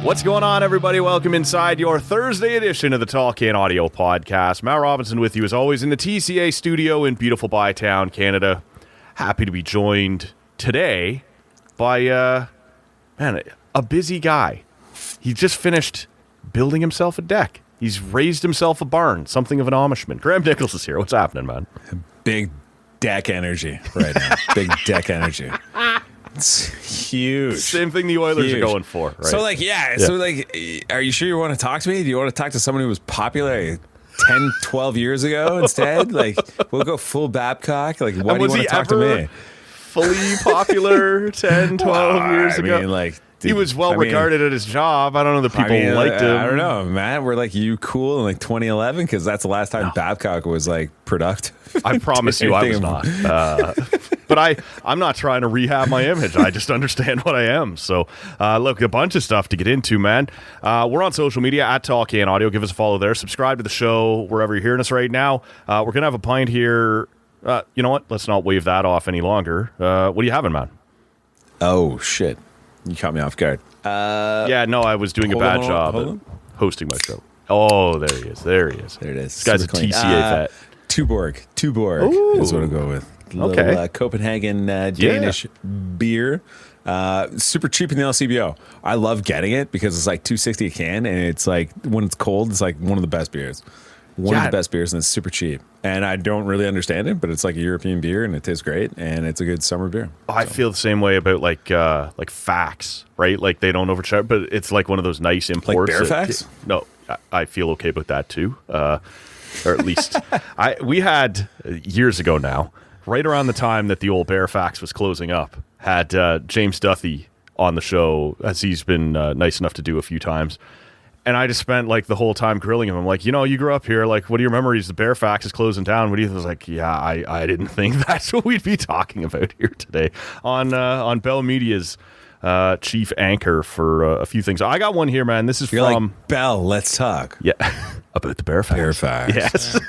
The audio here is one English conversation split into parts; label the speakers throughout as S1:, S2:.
S1: What's going on, everybody? Welcome inside your Thursday edition of the Talk In Audio Podcast. Matt Robinson with you, as always, in the TCA studio in beautiful Bytown, Canada. Happy to be joined today by, a busy guy. He just finished building himself a deck. He's raised himself a barn, something of an Amishman. Graeme Nichols is here. What's happening, man?
S2: Big deck energy right now. Big deck energy. It's huge.
S1: Same thing the Oilers are going for, right?
S2: So, are you sure you want to talk to me? Do you want to talk to someone who was popular 10, 12 years ago instead? We'll go full Babcock. Why do you want to talk to me?
S1: Fully popular 10, 12 years ago? He was well regarded at his job. I don't know that people liked him.
S2: I don't know, man. We're you cool in 2011 because that's the last time Babcock was productive.
S1: I promise you, I was not. But I'm not trying to rehab my image. I just understand what I am. So, look, a bunch of stuff to get into, man. We're on social media at Talk In Audio. Give us a follow there. Subscribe to the show wherever you're hearing us right now. We're gonna have a pint here. You know what? Let's not wave that off any longer. What are you having, man?
S2: Oh shit. You caught me off guard.
S1: I was doing a bad job at hosting my show. Oh, there he is. There it is.
S2: This
S1: guy's a TCA vet.
S2: Tuborg is what I'll go with. Little Copenhagen Danish beer. Super cheap in the LCBO. I love getting it because it's $2.60 a can, and it's when it's cold, it's one of the best beers. One of the best beers, and it's super cheap. And I don't really understand it, but it's a European beer, and it tastes great, and it's a good summer beer.
S1: I feel the same way about Fax, right? They don't overcharge, but it's one of those nice imports.
S2: Bear Fax?
S1: No, I feel okay about that too. Or at least we had years ago now, right around the time that the old Bear Fax was closing up, had James Duthie on the show, as he's been nice enough to do a few times. And I just spent the whole time grilling him. I'm you grew up here. What are your memories? The Bear Fax is closing down. What do you think? I was I didn't think that's what we'd be talking about here today on Bell Media's chief anchor for a few things. I got one here, man. This is from
S2: Bell. Let's talk.
S1: Yeah, about the Bear Fax.
S2: Bear Fax.
S1: Yes.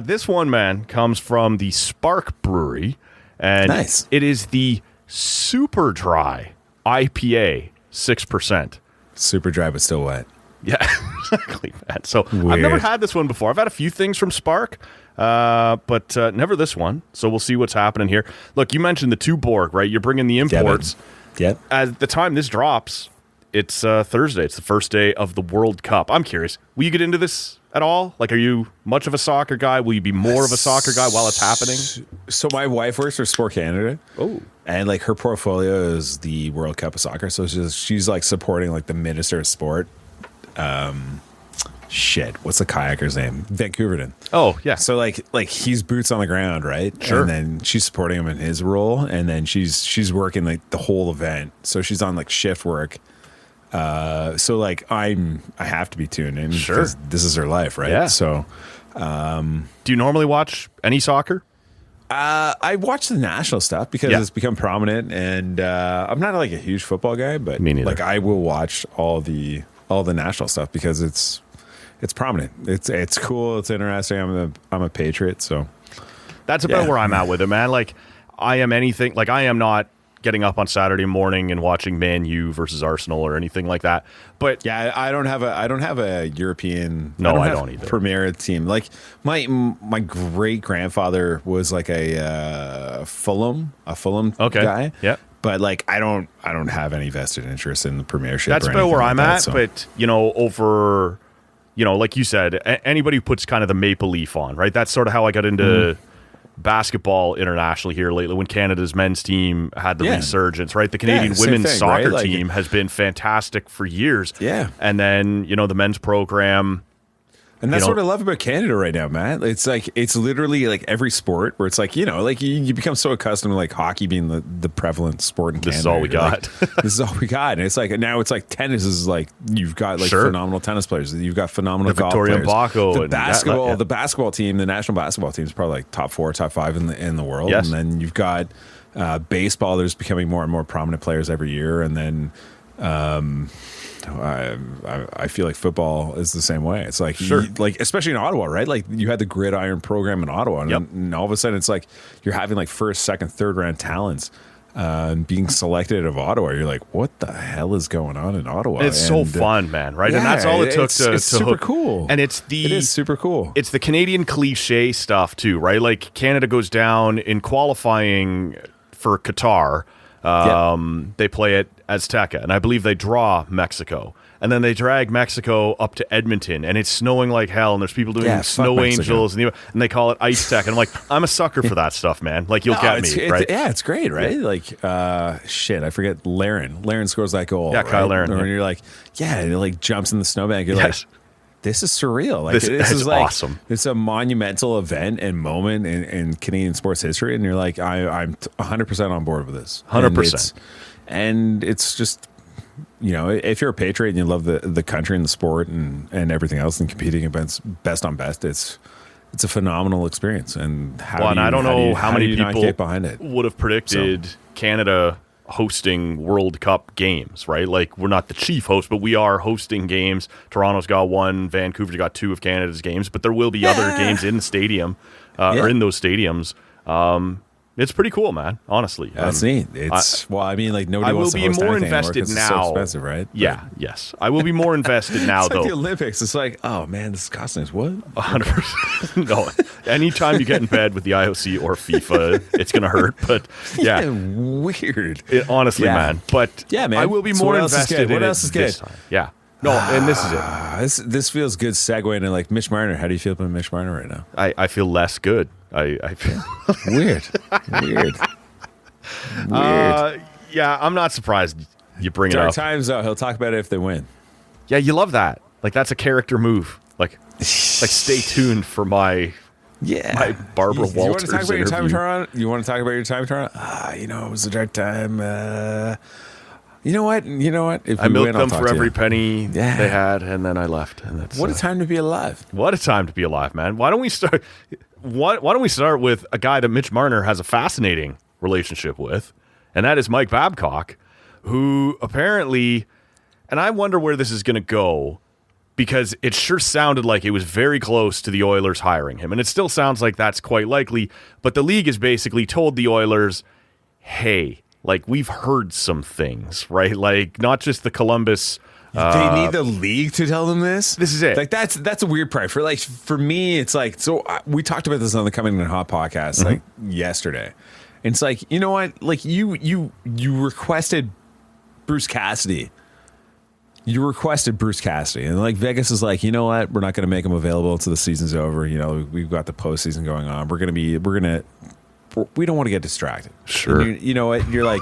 S1: This one, man, comes from the Spark Brewery, and it is the Super Dry IPA 6%.
S2: Super dry, but still wet.
S1: Yeah, exactly, man. So weird. I've never had this one before. I've had a few things from Spark, but never this one. So we'll see what's happening here. Look, you mentioned the Tuborg, right? You're bringing the imports.
S2: Yep.
S1: At the time this drops, it's Thursday. It's the first day of the World Cup. I'm curious. Will you get into this at all? Are you much of a soccer guy? Will you be more of a soccer guy while it's happening?
S2: So my wife works for Sport Canada.
S1: Oh.
S2: And her portfolio is the World Cup of Soccer. So she's supporting the Minister of Sport. What's the kayaker's name? Vancouverton.
S1: Oh, yeah.
S2: So he's boots on the ground, right?
S1: Sure.
S2: And then she's supporting him in his role, and then she's working the whole event. So she's on shift work. I have to be tuned in because this is her life, right?
S1: Yeah.
S2: So
S1: do you normally watch any soccer?
S2: I watch the national stuff because it's become prominent, and I'm not a huge football guy, but
S1: me neither.
S2: I will watch all the national stuff because it's prominent. It's cool. It's interesting. I'm a patriot, so
S1: that's about where I'm at with it, man. I am anything. I am not getting up on Saturday morning and watching Man U versus Arsenal or anything like that. But
S2: I don't have a European.
S1: No, I don't either.
S2: Premier team. My great grandfather was a Fulham guy.
S1: Yeah.
S2: But I don't have any vested interest in the Premiership.
S1: That's about where I'm at. So. But over, like you said, anybody who puts kind of the maple leaf on, right? That's sort of how I got into basketball internationally here lately when Canada's men's team had the resurgence, right? The Canadian women's soccer team has been fantastic for years.
S2: Yeah.
S1: And then, the men's program.
S2: And that's what I love about Canada right now, man. It's it's literally every sport where it's you become so accustomed to hockey being the prevalent sport in Canada.
S1: This is all we got.
S2: This is all we got. And it's now it's tennis is you've got phenomenal tennis players. You've got phenomenal golf
S1: Victoria
S2: players.
S1: Mbako
S2: The basketball team, the national basketball team is probably top 4, top 5 in the world.
S1: Yes.
S2: And then you've got baseball. There's becoming more and more prominent players every year. And then I feel like football is the same way. It's especially in Ottawa, right? You had the gridiron program in Ottawa, and all of a sudden it's you're having first, second, third round talents being selected of Ottawa. You're like, what the hell is going on in Ottawa?
S1: And it's so fun, man, right?
S2: Yeah,
S1: and that's all it took to
S2: super
S1: hook.
S2: Cool.
S1: And
S2: it is super cool.
S1: It's the Canadian cliche stuff too, right? Like Canada goes down in qualifying for Qatar. They play at Azteca, and I believe they draw Mexico. And then they drag Mexico up to Edmonton, and it's snowing like hell, and there's people doing snow angels, and they call it Ice Tech. And I'm like, I'm a sucker for that stuff, man. Like, you'll get me, right?
S2: Yeah, it's great, right? Yeah. Like, shit, I forget Laren. Laren scores that goal.
S1: Yeah, Kyle Laren.
S2: And you're like, it like jumps in the snowbank. You're like, this is surreal. Like, this is like,
S1: awesome.
S2: It's a monumental event and moment in Canadian sports history, and you're like, I'm 100% on board with this.
S1: 100%.
S2: And it's just, you know, if you're a patriot and you love the country and the sport and everything else and competing against best on best, it's a phenomenal experience. And
S1: I don't know how many people
S2: get behind it
S1: would have predicted Canada hosting World Cup games, right? Like, we're not the chief host, but we are hosting games. Toronto's got one, Vancouver's got two of Canada's games, but there will be other games in the stadium or in those stadiums. It's pretty cool, man. Honestly,
S2: that's neat. I mean, like, nobody wants to host anything anymore because it's so expensive, right?
S1: Yeah, yes, I will be more invested now.
S2: It's
S1: though
S2: like the Olympics. It's like, oh man, this is costing us what?
S1: 100%. No, anytime you get in bed with the IOC or FIFA, it's gonna hurt. But
S2: weird.
S1: Honestly, man. But
S2: man,
S1: I will be more invested.
S2: What else is good?
S1: Yeah. No, and this is it.
S2: This feels good segue into like Mitch Marner. How do you feel about Mitch Marner right now?
S1: I feel less good. I feel
S2: weird.
S1: Yeah, I'm not surprised you bring it up.
S2: Dark times, though. He'll talk about it if they win.
S1: Yeah, you love that. Like, that's a character move. Like stay tuned for my Barbara Walters
S2: you want to talk about
S1: interview.
S2: Your time, Toronto? You want to talk about your time, Toronto? You know, it was a dark time. You know what? If
S1: I milked them for every penny they had, and then I left. And that's
S2: what a time to be alive.
S1: What a time to be alive, man. Why don't we start? Why don't we start with a guy that Mitch Marner has a fascinating relationship with, and that is Mike Babcock, who apparently, and I wonder where this is going to go, because it sure sounded like it was very close to the Oilers hiring him, and it still sounds like that's quite likely, but the league has basically told the Oilers, hey, like, we've heard some things, right? Like, not just the Columbus.
S2: They need the league to tell them this.
S1: This is it.
S2: Like, that's a weird part. For me, it's like, so we talked about this on the Coming in Hot podcast like yesterday. And it's like, you know what? Like, you requested Bruce Cassidy. And like, Vegas is like, you know what? We're not going to make him available until the season's over. You know, we've got the postseason going on. We don't want to get distracted.
S1: Sure.
S2: You know what? You're like,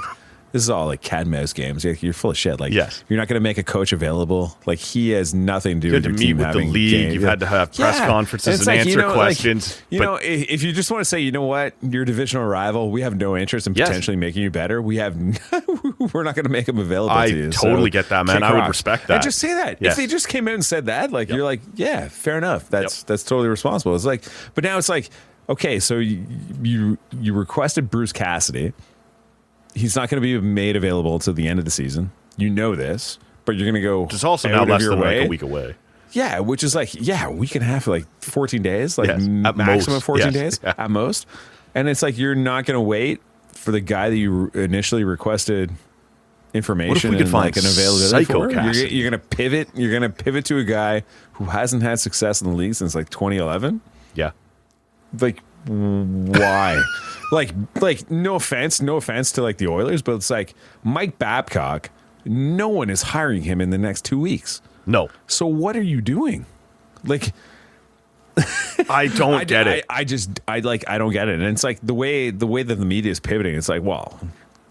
S2: this is all like cat and mouse games. You're full of shit. Like,
S1: yes.
S2: You're not going to make a coach available. Like, he has nothing to do with your team having
S1: the league.
S2: Games.
S1: You've had to have press conferences and answer questions.
S2: Like, if you just want to say, you know what, you're a divisional rival, we have no interest in potentially making you better. We're not going to make him available to you.
S1: I totally get that, man. I would respect that.
S2: And just say that.
S1: Yes.
S2: If they just came in and said that, like, you're like, yeah, fair enough. That's totally responsible. It's like, but now it's like, okay, so you requested Bruce Cassidy. He's not going to be made available to the end of the season. You know this, but you're going to go.
S1: It's also now less than like a week away.
S2: Yeah, which is like, a week and a half, like 14 days, like maximum
S1: most.
S2: 14 days at most. And it's like, you're not going to wait for the guy that you initially requested information
S1: what if we could find
S2: like an availability for. You're going to pivot. You're going to pivot to a guy who hasn't had success in the league since like 2011.
S1: Yeah.
S2: Like, why? like no offense to like the Oilers, but it's like Mike Babcock, no one is hiring him in the next 2 weeks.
S1: No.
S2: So what are you doing? Like,
S1: I don't get it.
S2: I don't get it. And it's like the way that the media is pivoting, it's like, well,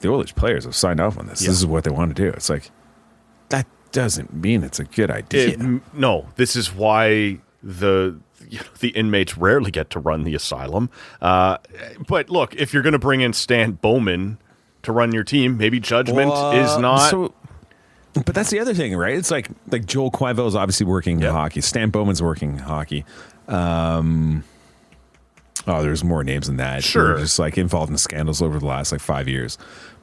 S2: the Oilers players have signed off on this. Yeah. This is what they want to do. It's like, that doesn't mean it's a good idea.
S1: No, this is why the inmates rarely get to run the asylum. But look, if you're going to bring in Stan Bowman to run your team, maybe judgment is not.
S2: But that's the other thing, right? It's like Joel Quenneville is obviously working hockey. Stan Bowman's working hockey. There's more names than that.
S1: Sure.
S2: Just like involved in scandals over the last like 5 years.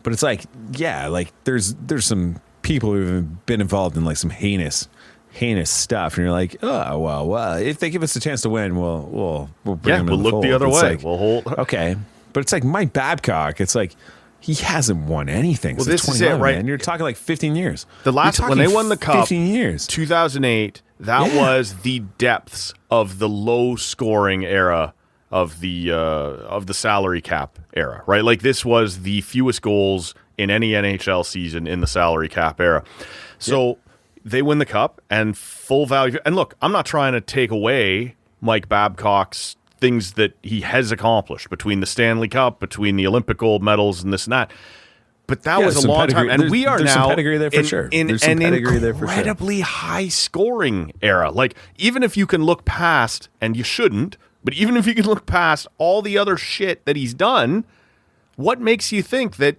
S2: But it's like, like there's some people who've been involved in like some heinous stuff, and you're like, oh well, if they give us a chance to win, we'll bring them in
S1: we'll look the other way.
S2: Like, okay, but it's like Mike Babcock. It's like, He hasn't won anything.
S1: Well,
S2: since
S1: this is it, right?
S2: Man. You're talking like 15 years.
S1: The last when they won the cup,
S2: 15 years,
S1: 2008. That was the depths of the low scoring era of the salary cap era, right? Like this was the fewest goals in any NHL season in the salary cap era. So they win the cup and full value. And look, I'm not trying to take away Mike Babcock's things that he has accomplished between the Stanley Cup, between the Olympic gold medals and this and that. But that was a long time. And we are now in an incredibly high scoring era. Like, even if you can look past, and you shouldn't, but even if you can look past all the other shit that he's done, what makes you think that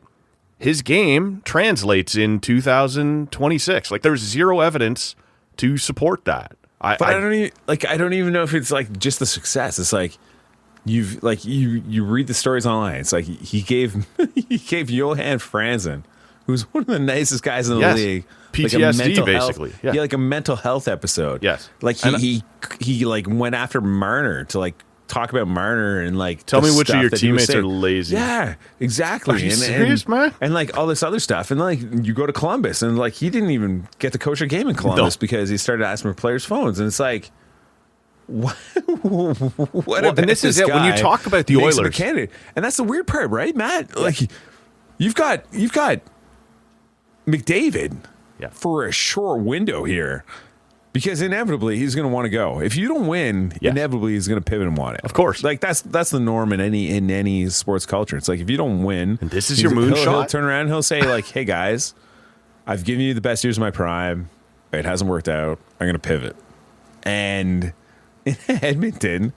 S1: his game translates in 2026? Like, there's zero evidence to support that. I
S2: don't even know if it's like just the success. It's like you read the stories online. It's like he gave Johan Franzen, who's one of the nicest guys in the league,
S1: PTSD basically.
S2: Yeah, like a mental health episode.
S1: Yes,
S2: like he like went after Marner to like talk about Marner and like
S1: tell me which of your teammates are lazy.
S2: Yeah, exactly.
S1: Are you serious, man?
S2: And like all this other stuff. And like you go to Columbus and like he didn't even get to coach a game in Columbus because he started asking for players' phones. And it's like, what?
S1: And this is it when you talk about the Oilers,
S2: candidate. And that's the weird part, right, Matt? Like you've got McDavid for a short window here. Because inevitably he's going to want to go. If you don't win, inevitably he's going to pivot and want it.
S1: Of course,
S2: like that's the norm in any sports culture. It's like if you don't win,
S1: and this is your moonshot.
S2: He'll turn around and he'll say like, "Hey guys, I've given you the best years of my prime. It hasn't worked out. I'm going to pivot." And in Edmonton,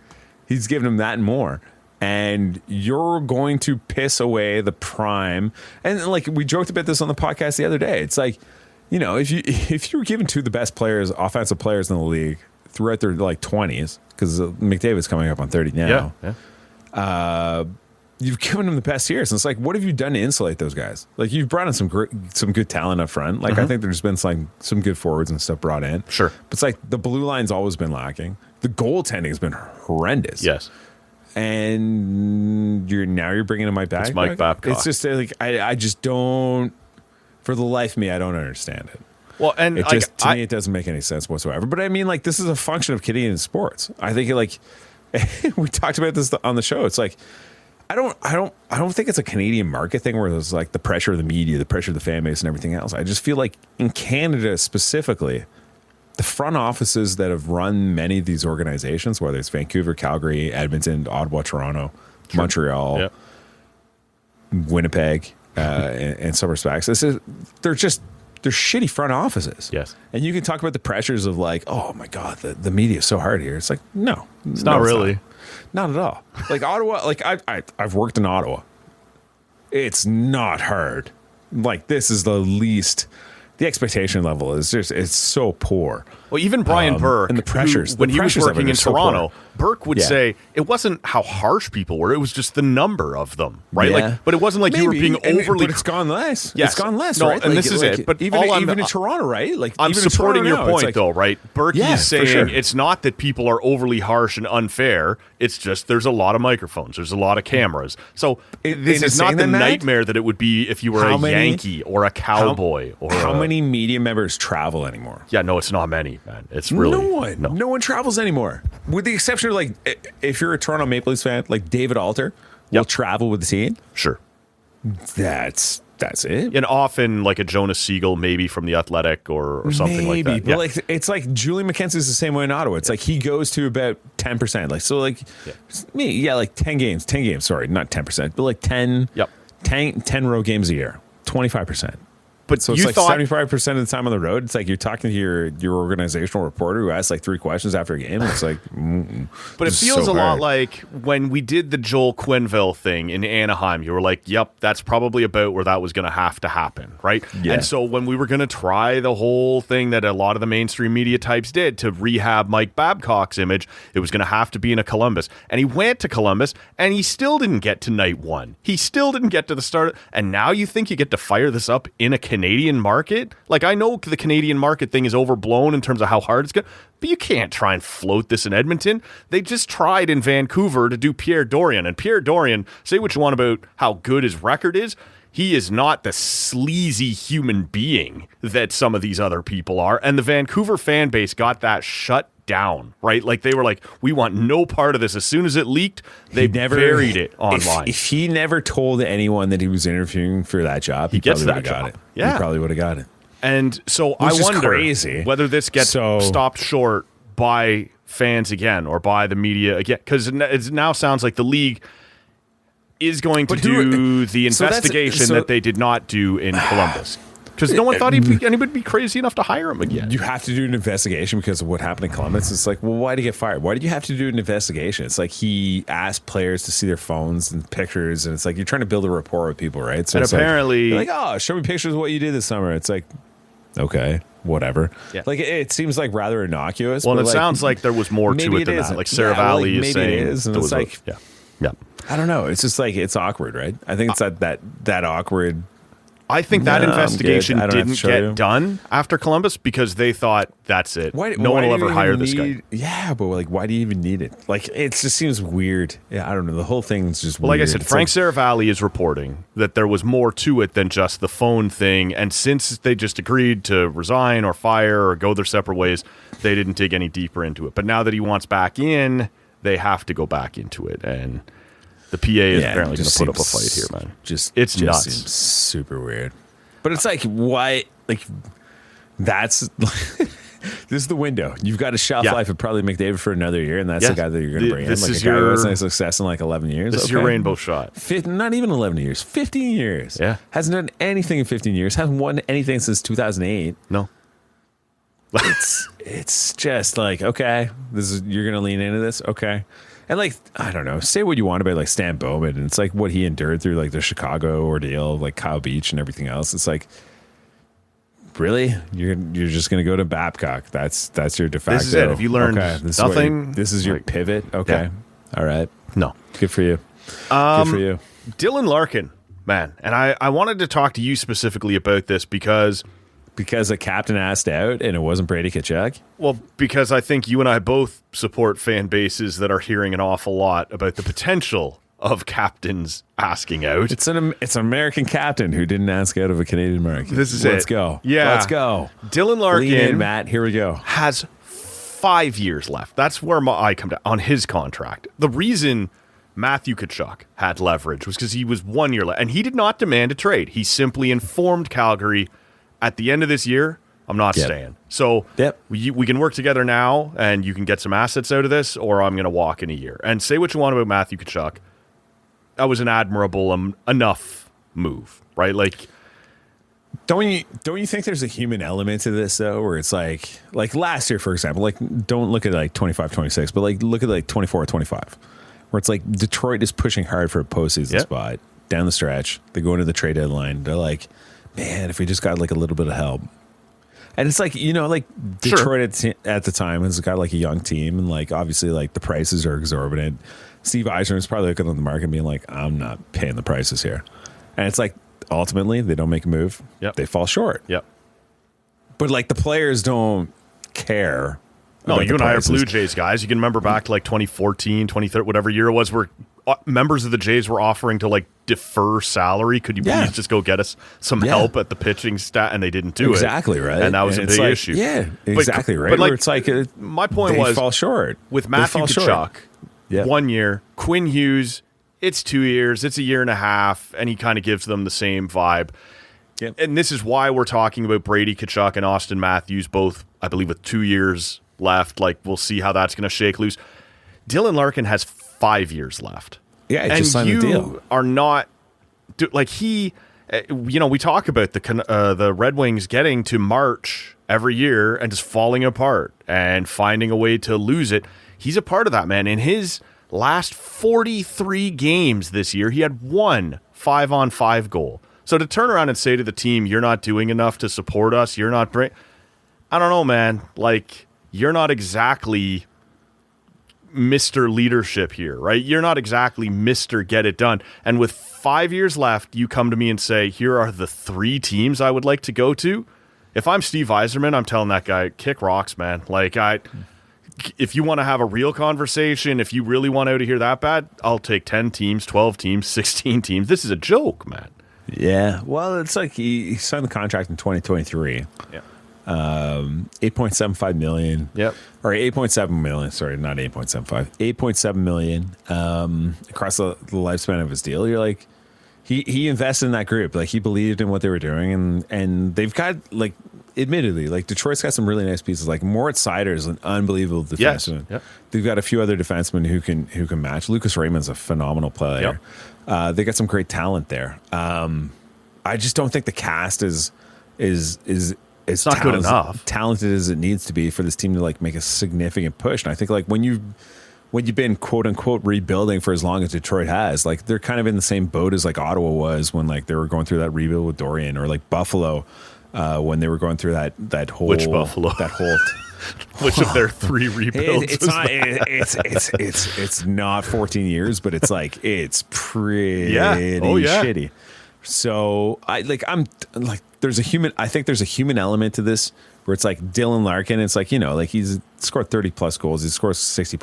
S2: he's given him that and more. And you're going to piss away the prime. And like we joked about this on the podcast the other day. It's like, you know, if you were given two of the best players, offensive players in the league throughout their like 20s, because McDavid's coming up on 30 now. You've given them the best years. And it's like, what have you done to insulate those guys? Like you've brought in some good talent up front. Like I think there's been some good forwards and stuff brought in.
S1: Sure,
S2: but it's like the blue line's always been lacking. The goaltending has been horrendous.
S1: Yes.
S2: And you're bringing in Mike Babcock.
S1: It's Mike Babcock.
S2: It's just like I just don't. For the life of me, I don't understand it.
S1: Well, and
S2: it just to me, it doesn't make any sense whatsoever. But I mean, like, this is a function of Canadian sports. I think, like, we talked about this on the show. It's like, I don't think it's a Canadian market thing where there's like the pressure of the media, the pressure of the fan base, and everything else. I just feel like in Canada specifically, the front offices that have run many of these organizations, whether it's Vancouver, Calgary, Edmonton, Ottawa, Toronto, Montreal, Winnipeg. In some respects, they're shitty front offices.
S1: Yes,
S2: and you can talk about the pressures of like, oh my god, the media is so hard here. It's like, no,
S1: it's not really,
S2: not at all. Like Ottawa, like I've worked in Ottawa. It's not hard. Like this is the least. The expectation level is just it's so poor.
S1: Well, even Brian Burke,
S2: and the pressures
S1: when he was working in Toronto,
S2: so
S1: Burke would say it wasn't how harsh people were; it was just the number of them, right?
S2: Yeah.
S1: Like, but it wasn't like you were being overly.
S2: But it's gone less.
S1: Yes.
S2: It's gone less.
S1: No,
S2: right?
S1: and this is it. But
S2: even in Toronto, right? Like
S1: I'm
S2: even
S1: supporting your point,
S2: like,
S1: though, right? Burke is saying it's not that people are overly harsh and unfair. It's just there's a lot of microphones, there's a lot of cameras. So this is not the nightmare that it would be if you were a Yankee or a Cowboy.
S2: How many media members travel anymore?
S1: Yeah, no, it's not many, man. It's really
S2: no one travels anymore, with the exception of like if you're a Toronto Maple Leafs fan, like David Alter will travel with the team.
S1: Sure,
S2: that's it.
S1: And often like a Jonas Siegel, maybe from the Athletic or something like that.
S2: But like it's like Julian McKenzie's the same way in Ottawa. It's like he goes to about 10%. Like so, like me, like 10 games. Sorry, not 10%, but like 10. 10 road games a year, 25%.
S1: But
S2: so it's like 75% of the time on the road. It's like you're talking to your organizational reporter who asks like 3 questions after a game. It's like,
S1: but it feels a lot like when we did the Joel Quenneville thing in Anaheim. You were like, "Yep, that's probably about where that was going to have to happen, right?" Yeah. And so when we were going to try the whole thing that a lot of the mainstream media types did to rehab Mike Babcock's image, it was going to have to be in a Columbus. And he went to Columbus, and he still didn't get to night one. He still didn't get to the start. And now you think you get to fire this up in a Canadian market? Like, I know the Canadian market thing is overblown in terms of how hard it's going, but you can't try and float this in Edmonton. They just tried in Vancouver to do Pierre Dorion, and Pierre Dorion, say what you want about how good his record is, He is not the sleazy human being that some of these other people are. And the Vancouver fan base got that shut down, right? Like they were like, we want no part of this. As soon as it leaked, they buried it online.
S2: If he never told anyone that he was interviewing for that job, he probably would have got it.
S1: Yeah.
S2: He probably would have got it.
S1: And so I wonder whether this gets stopped short by fans again or by the media again, because it now sounds like the league is going to do the investigation that they did not do in Columbus. Because no one thought anybody would be crazy enough to hire him again.
S2: You have to do an investigation because of what happened in Columbus. It's like, well, why did he get fired? Why did you have to do an investigation? It's like he asked players to see their phones and pictures, and it's like you're trying to build a rapport with people, right? So
S1: and apparently,
S2: like, oh, show me pictures of what you did this summer. It's like, okay, whatever. Yeah. Like it seems like rather innocuous.
S1: Well, and it sounds like there was more to it than that. Like Sarah Valley is saying,
S2: it is, and it's like,
S1: yeah.
S2: I don't know. It's just like it's awkward, right? I think it's that awkward.
S1: I think that investigation didn't get done after Columbus because they thought that's it. No one will ever hire this guy.
S2: Yeah, but like, why do you even need it? Like, it just seems weird. Yeah, I don't know. The whole thing's just weird.
S1: Like I said, Frank Saravalli is reporting that there was more to it than just the phone thing. And since they just agreed to resign or fire or go their separate ways, they didn't dig any deeper into it. But now that he wants back in, they have to go back into it. And the PA is apparently going to put up a fight here, man. It's nuts.
S2: Seems super weird. But it's like, why? Like, that's this is the window. You've got a shelf life of probably McDavid for another year, and that's the guy that you're going to bring in. Like a guy who has success in like 11 years.
S1: This is your rainbow shot.
S2: Not even 11 years. 15 years.
S1: Yeah.
S2: Hasn't done anything in 15 years. Hasn't won anything since 2008.
S1: No.
S2: It's just like, okay, you're going to lean into this, okay. And like, I don't know, say what you want about like Stan Bowman, and it's like what he endured through like the Chicago ordeal, like Kyle Beach and everything else. It's like, really, you're just gonna go to Babcock? That's your de facto.
S1: This is it. If you learned nothing,
S2: this is your pivot. Okay, all right.
S1: No,
S2: good for you. Good for you,
S1: Dylan Larkin, man. And I wanted to talk to you specifically about this because
S2: a captain asked out and it wasn't Brady Tkachuk?
S1: Well, because I think you and I both support fan bases that are hearing an awful lot about the potential of captains asking out.
S2: It's an American captain who didn't ask out of a Canadian American. Let's go.
S1: Yeah.
S2: Let's go.
S1: Dylan Larkin,
S2: lean in, Matt. Here we go.
S1: Has 5 years left. That's where I come down on his contract. The reason Matthew Tkachuk had leverage was because he was 1 year left, and he did not demand a trade. He simply informed Calgary, at the end of this year, I'm not staying. So we can work together now, and you can get some assets out of this, or I'm going to walk in a year. And say what you want about Matthew Tkachuk. That was an admirable enough move, right? Like,
S2: don't you think there's a human element to this though, where it's like last year, for example, like don't look at like 25-26, but like look at like 24-25, where it's like Detroit is pushing hard for a postseason spot down the stretch. They go into the trade deadline. They're like, man, if we just got like a little bit of help. And it's like, like Detroit at the time has got like a young team, and like obviously like the prices are exorbitant. Steve Eisner is probably looking at the market and being like, I'm not paying the prices here. And it's like ultimately they don't make a move.
S1: Yep.
S2: They fall short.
S1: Yep.
S2: But like the players don't care.
S1: No, you and I are Blue Jays guys. You can remember back to like 2014, 2013, whatever year it was, where members of the Jays were offering to like defer salary. Could you please just go get us some help at the pitching stat? And they didn't do it.
S2: Exactly right.
S1: And that was a big issue.
S2: Yeah, exactly right.
S1: But like,
S2: where it's like
S1: my point was,
S2: fall short
S1: with Matthew Tkachuk. 1 year. Quinn Hughes, it's 2 years. It's a year and a half, and he kind of gives them the same vibe.
S2: Yep.
S1: And this is why we're talking about Brady Tkachuk and Auston Matthews, both, I believe, with 2 years left. Like, we'll see how that's going to shake loose. Dylan Larkin has 5 years left.
S2: Yeah, just signed the deal.
S1: Are not like he. We talk about the Red Wings getting to March every year and just falling apart and finding a way to lose it. He's a part of that, man. In his last 43 games this year, he had 1 5-on-5 goal. So to turn around and say to the team, you're not doing enough to support us, you're not I don't know, man. Like, you're not exactly Mr. Leadership here, right? You're not exactly Mr. Get It Done. And with 5 years left, you come to me and say, here are the 3 teams I would like to go to. If I'm Steve Yzerman, I'm telling that guy, kick rocks, man. Like, if you want to have a real conversation, if you really want out of here that bad, I'll take 10 teams, 12 teams, 16 teams. This is a joke, man.
S2: Yeah. Well, it's like he signed the contract in 2023.
S1: Yeah.
S2: 8.75 million.
S1: Yep.
S2: Or 8.7 million. Sorry, not 8.75. 8.7 million across the lifespan of his deal. You're like, he invested in that group. Like, he believed in what they were doing, and they've got, like, admittedly, like, Detroit's got some really nice pieces. Like, Moritz Seider is an unbelievable defenseman.
S1: Yes. Yep.
S2: They've got a few other defensemen who can match. Lucas Raymond's a phenomenal player. Yep. They got some great talent there. I just don't think the cast is it's
S1: not good enough,
S2: talented as it needs to be for this team to, like, make a significant push. And I think, like, when you've been quote unquote rebuilding for as long as Detroit has, like, they're kind of in the same boat as, like, Ottawa was when, like, they were going through that rebuild with Dorian, or like Buffalo when they were going through that whole
S1: which Buffalo which of their 3 rebuilds?
S2: It's not 14 years, but it's like it's pretty shitty. So I think there's a human element to this where it's like Dylan Larkin. It's like, like, he's scored 30 plus goals. He scores 60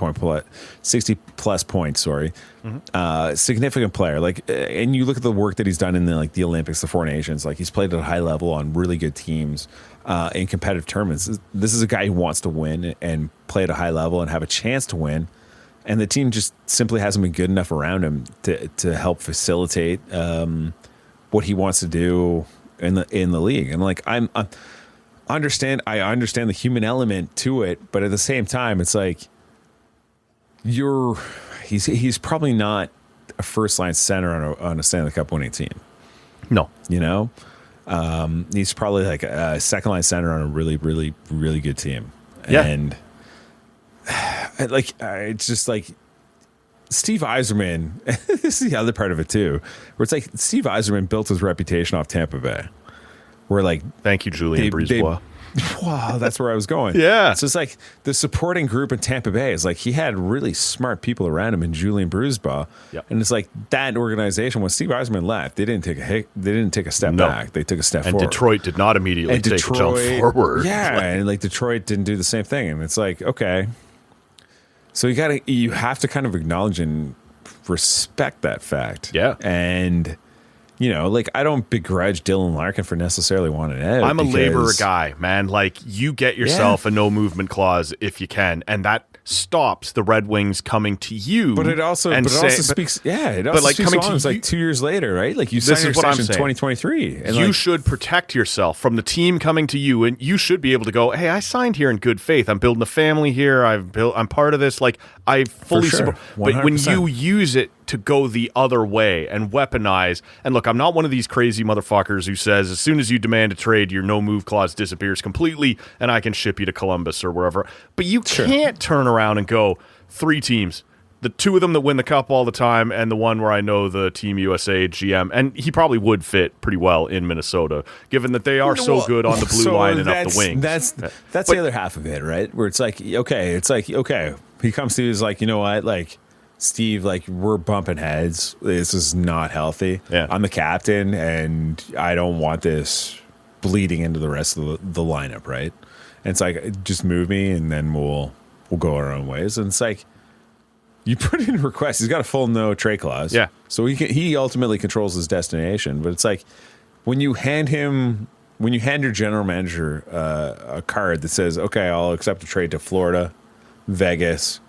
S2: plus points. Sorry. Mm-hmm. Significant player. Like, and you look at the work that he's done in the Olympics, the Four Nations, like, he's played at a high level on really good teams in competitive tournaments. This is a guy who wants to win and play at a high level and have a chance to win. And the team just simply hasn't been good enough around him to help facilitate what he wants to do in the league. And, like, I understand the human element to it, but at the same time, it's like he's probably not a first line center on a Stanley Cup winning team.
S1: No,
S2: he's probably like a second line center on a really, really, really good team.
S1: Yeah.
S2: And it's just like Steve Yzerman. This is the other part of it too, where it's like Steve Yzerman built his reputation off Tampa Bay. Where, like,
S1: thank you, Julien Brisebois.
S2: Wow, that's where I was going.
S1: Yeah.
S2: So it's like the supporting group in Tampa Bay is like, he had really smart people around him in Julien Brisebois.
S1: Yep.
S2: And it's like that organization, when Steve Yzerman left, they didn't take a step back. They took a step forward.
S1: And Detroit did not immediately take a jump forward.
S2: Yeah, and like Detroit didn't do the same thing. And it's like, okay. So you have to kind of acknowledge and respect that fact.
S1: Yeah.
S2: And like, I don't begrudge Dylan Larkin for necessarily wanting out.
S1: I'm a laborer guy, man. Like, you get yourself a no movement clause if you can, and that stops the Red Wings coming to you.
S2: But it also speaks volumes, like 2 years later, right? Like, you signed your extension in 2023. And
S1: you should protect yourself from the team coming to you, and you should be able to go, hey, I signed here in good faith. I'm building a family here. I'm part of this. Like, I fully support. But when you use it to go the other way and weaponize, and look, I'm not one of these crazy motherfuckers who says as soon as you demand a trade, your no move clause disappears completely and I can ship you to Columbus or wherever. But you can't turn around and go, 3 teams, the 2 of them that win the cup all the time, and the one where I know the Team USA GM, and he probably would fit pretty well in Minnesota, given that they are so good on the blue line and up the wings.
S2: That's the other half of it, right? Where it's like, okay, he comes to you, he's like, you know what, like, Steve, like, we're bumping heads. This is not healthy.
S1: Yeah.
S2: I'm the captain, and I don't want this bleeding into the rest of the lineup, right? And it's like, just move me, and then we'll go our own ways. And it's like, you put in a request. He's got a full no trade clause.
S1: Yeah.
S2: So he ultimately controls his destination. But it's like, when you hand your general manager a card that says, okay, I'll accept a trade to Florida, Vegas,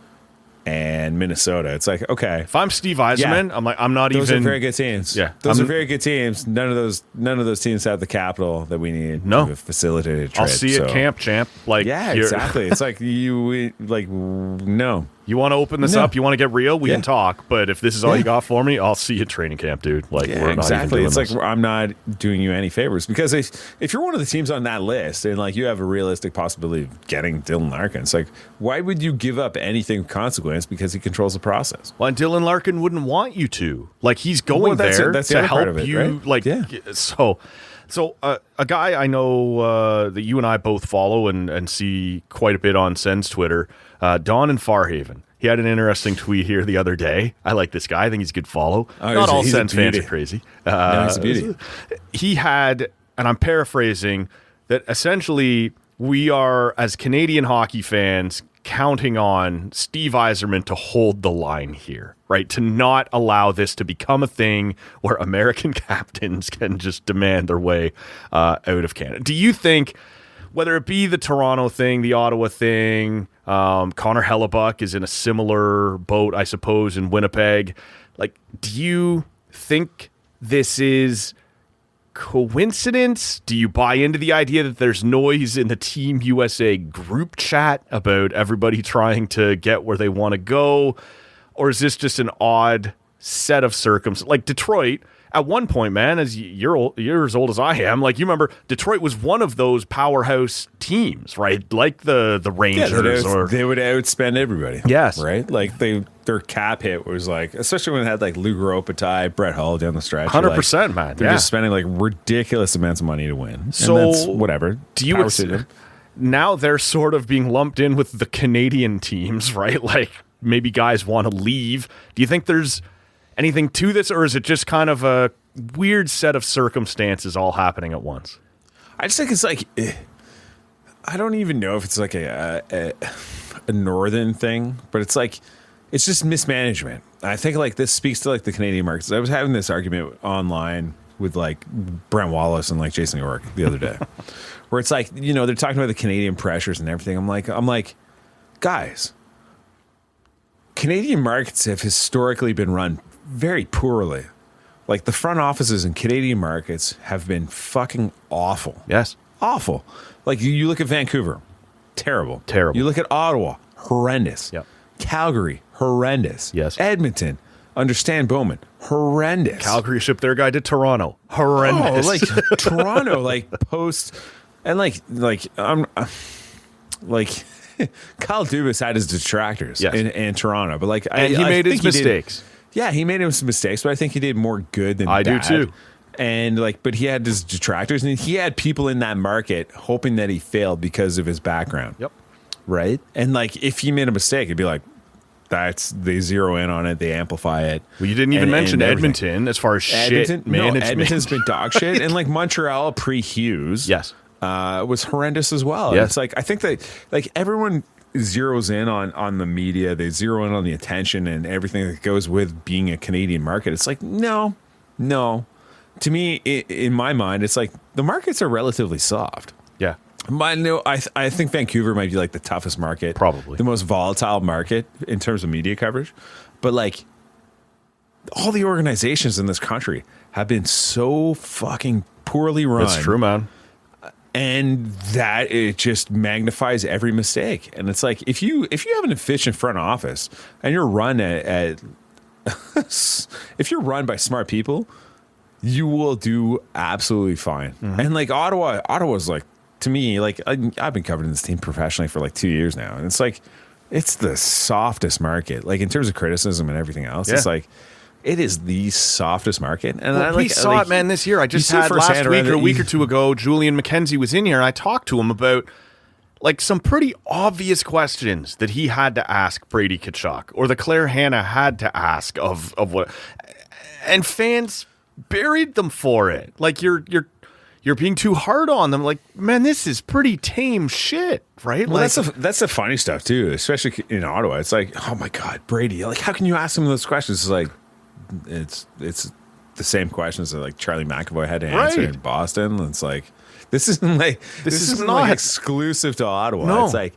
S2: and Minnesota, it's like, okay,
S1: if I'm Steve Yzerman, I'm not
S2: those
S1: even.
S2: Those are very good teams.
S1: Yeah,
S2: those are very good teams. None of those teams have the capital that we need.
S1: No,
S2: to facilitate a trade.
S1: I'll see you at camp, champ. Like,
S2: yeah, exactly. It's like no.
S1: You want to open this up? You want to get real? We can talk. But if this is all you got for me, I'll see you at training camp, dude. Like, we're not even doing
S2: it's
S1: this.
S2: like, I'm not doing you any favors, because if you're one of the teams on that list and, like, you have a realistic possibility of getting Dylan Larkin, it's like, why would you give up anything of consequence because he controls the process?
S1: Well, and Dylan Larkin wouldn't want you to. Like, he's going there
S2: that's
S1: to
S2: the
S1: help
S2: part of it,
S1: you.
S2: right?
S1: Like, So a guy I know that you and I both follow and see quite a bit on Sens Twitter, Don in Farhaven. He had an interesting tweet here the other day. I like this guy. I think he's a good follow. Not all Sens fans are crazy.
S2: No, he's a beauty.
S1: He had, and I'm paraphrasing, that essentially we are, as Canadian hockey fans, counting on Steve Yzerman to hold the line here, right? To not allow this to become a thing where American captains can just demand their way out of Canada. Do you think, whether it be the Toronto thing, the Ottawa thing, Connor Hellebuck is in a similar boat, I suppose, in Winnipeg. Like, do you think this is coincidence? Do you buy into the idea that there's noise in the Team USA group chat about everybody trying to get where they want to go? Or is this just an odd set of circumstances? Like Detroit, at one point, man, as you're as old as I am, like, you remember Detroit was one of those powerhouse teams, right? Like the Rangers.
S2: They would outspend everybody.
S1: Yes.
S2: Right? Like their cap hit was like, especially when it had like Lou Robitaille, Brett Hull down the stretch.
S1: 100%, man.
S2: They're just spending like ridiculous amounts of money to win.
S1: So
S2: and that's whatever.
S1: Do you now they're sort of being lumped in with the Canadian teams, right? Like, maybe guys want to leave. Do you think there's anything to this, or is it just kind of a weird set of circumstances all happening at once?
S2: I just think it's like, I don't even know if it's like a northern thing, but it's like, it's just mismanagement. I think like this speaks to like the Canadian markets. I was having this argument online with like Brent Wallace and like Jason York the other day, where it's like, you know, they're talking about the Canadian pressures and everything. I'm like, guys, Canadian markets have historically been run very poorly. Like, the front offices in Canadian markets have been fucking awful.
S1: Yes.
S2: Awful. Like, you look at Vancouver, terrible.
S1: Terrible.
S2: You look at Ottawa, horrendous.
S1: Yep.
S2: Calgary, horrendous.
S1: Yes.
S2: Edmonton, under Stan Bowman, horrendous.
S1: Calgary shipped their guy to Toronto. Horrendous.
S2: Oh, like Toronto, like post, and like Kyle Dubas had his detractors in Toronto, but like,
S1: and he made his mistakes.
S2: Yeah, he made some mistakes, but I think he did more good than
S1: bad. I do too.
S2: And like, but he had his detractors, and he had people in that market hoping that he failed because of his background.
S1: Yep.
S2: Right. And like, if he made a mistake, it'd be like, they zero in on it, they amplify it.
S1: Well, you didn't even mention Edmonton as far as shit management.
S2: No, Edmonton's been dog shit, and like Montreal pre-Hughes,
S1: yes,
S2: was horrendous as well.
S1: Yes.
S2: It's like, I think that like everyone zeroes in on the media, they zero in on the attention and everything that goes with being a Canadian market. It's like, no. To me, in my mind, it's like the markets are relatively soft.
S1: Yeah.
S2: I think Vancouver might be like the toughest market,
S1: probably
S2: the most volatile market in terms of media coverage. But like, all the organizations in this country have been so fucking poorly run.
S1: That's true, man.
S2: And that it just magnifies every mistake. And it's like, if you have an efficient front office and you're run at if you're run by smart people, you will do absolutely fine. Mm-hmm. And like Ottawa's like, to me, like, I've been covering this team professionally for like 2 years now, and it's like, it's the softest market, like in terms of criticism and everything else. Yeah. It's like, it is the softest market. And
S1: we saw it, man, this year. I just had last week or a week or two ago, Julian McKenzie was in here, and I talked to him about like some pretty obvious questions that he had to ask Brady Tkachuk, or the Claire Hanna had to ask of what, and fans buried them for it. Like, you're being too hard on them. Like, man, this is pretty tame shit, right?
S2: Well,
S1: like,
S2: that's the funny stuff too, especially in Ottawa. It's like, oh my God, Brady, like, how can you ask him those questions? It's like, it's the same questions that like Charlie McAvoy had to answer in Boston. It's like, this isn't not like exclusive to Ottawa.
S1: No.
S2: It's like,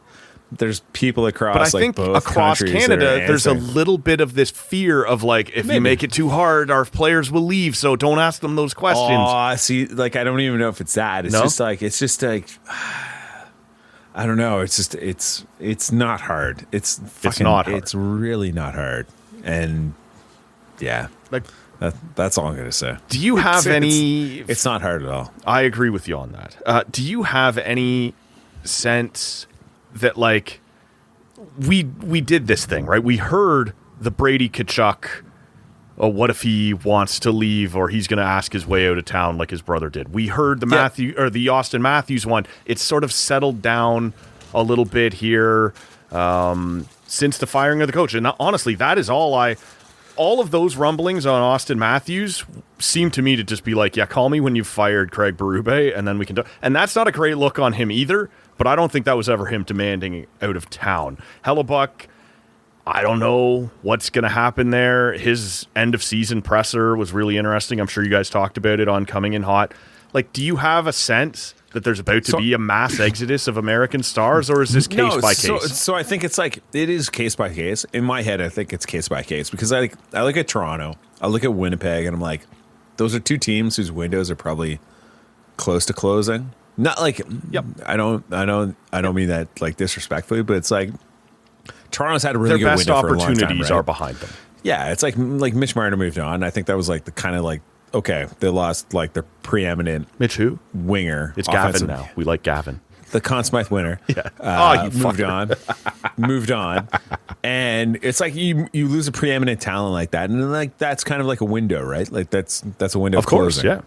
S2: there's people across,
S1: but I think
S2: both
S1: across Canada, there's a little bit of this fear of like, if you make it too hard, our players will leave. So don't ask them those questions.
S2: Oh, see, like, I don't even know if it's that. It's just like, I don't know. It's just, it's not hard. It's not hard. It's really not hard. And yeah, like, that's all I'm going to say.
S1: Do you have any?
S2: It's not hard at all.
S1: I agree with you on that. Do you have any sense that like we did this thing, right? We heard the Brady Tkachuk, oh, what if he wants to leave or he's going to ask his way out of town like his brother did. We heard the the Auston Matthews one. It's sort of settled down a little bit here since the firing of the coach. And honestly, that is all of those rumblings on Auston Matthews seem to me to just be like, yeah, call me when you've fired Craig Berube and then we can do. And that's not a great look on him either. but I don't think that was ever him demanding out of town. Hellebuck, I don't know what's going to happen there. His end of season presser was really interesting. I'm sure you guys talked about it on Coming in Hot. Like, do you have a sense that there's about to be a mass exodus of American stars, or is this case by case?
S2: So I think it's like, it is case by case. In my head, I think it's case by case, because I look at Toronto, I look at Winnipeg, and I'm like, those are two teams whose windows are probably close to closing. Not like, I don't mean that like disrespectfully, but it's like Toronto's had a really good window for a long time.
S1: Their best opportunities are behind them.
S2: Yeah, it's like Mitch Marner moved on. I think that was like the kind of like, okay, they lost like their preeminent
S1: Mitch who?
S2: Winger.
S1: It's Gavin now. We like Gavin.
S2: The Conn Smythe winner.
S1: Yeah.
S2: Moved on. And it's like you lose a preeminent talent like that. And like that's kind of like a window, right? Like that's a window of
S1: course,
S2: closing.
S1: yeah.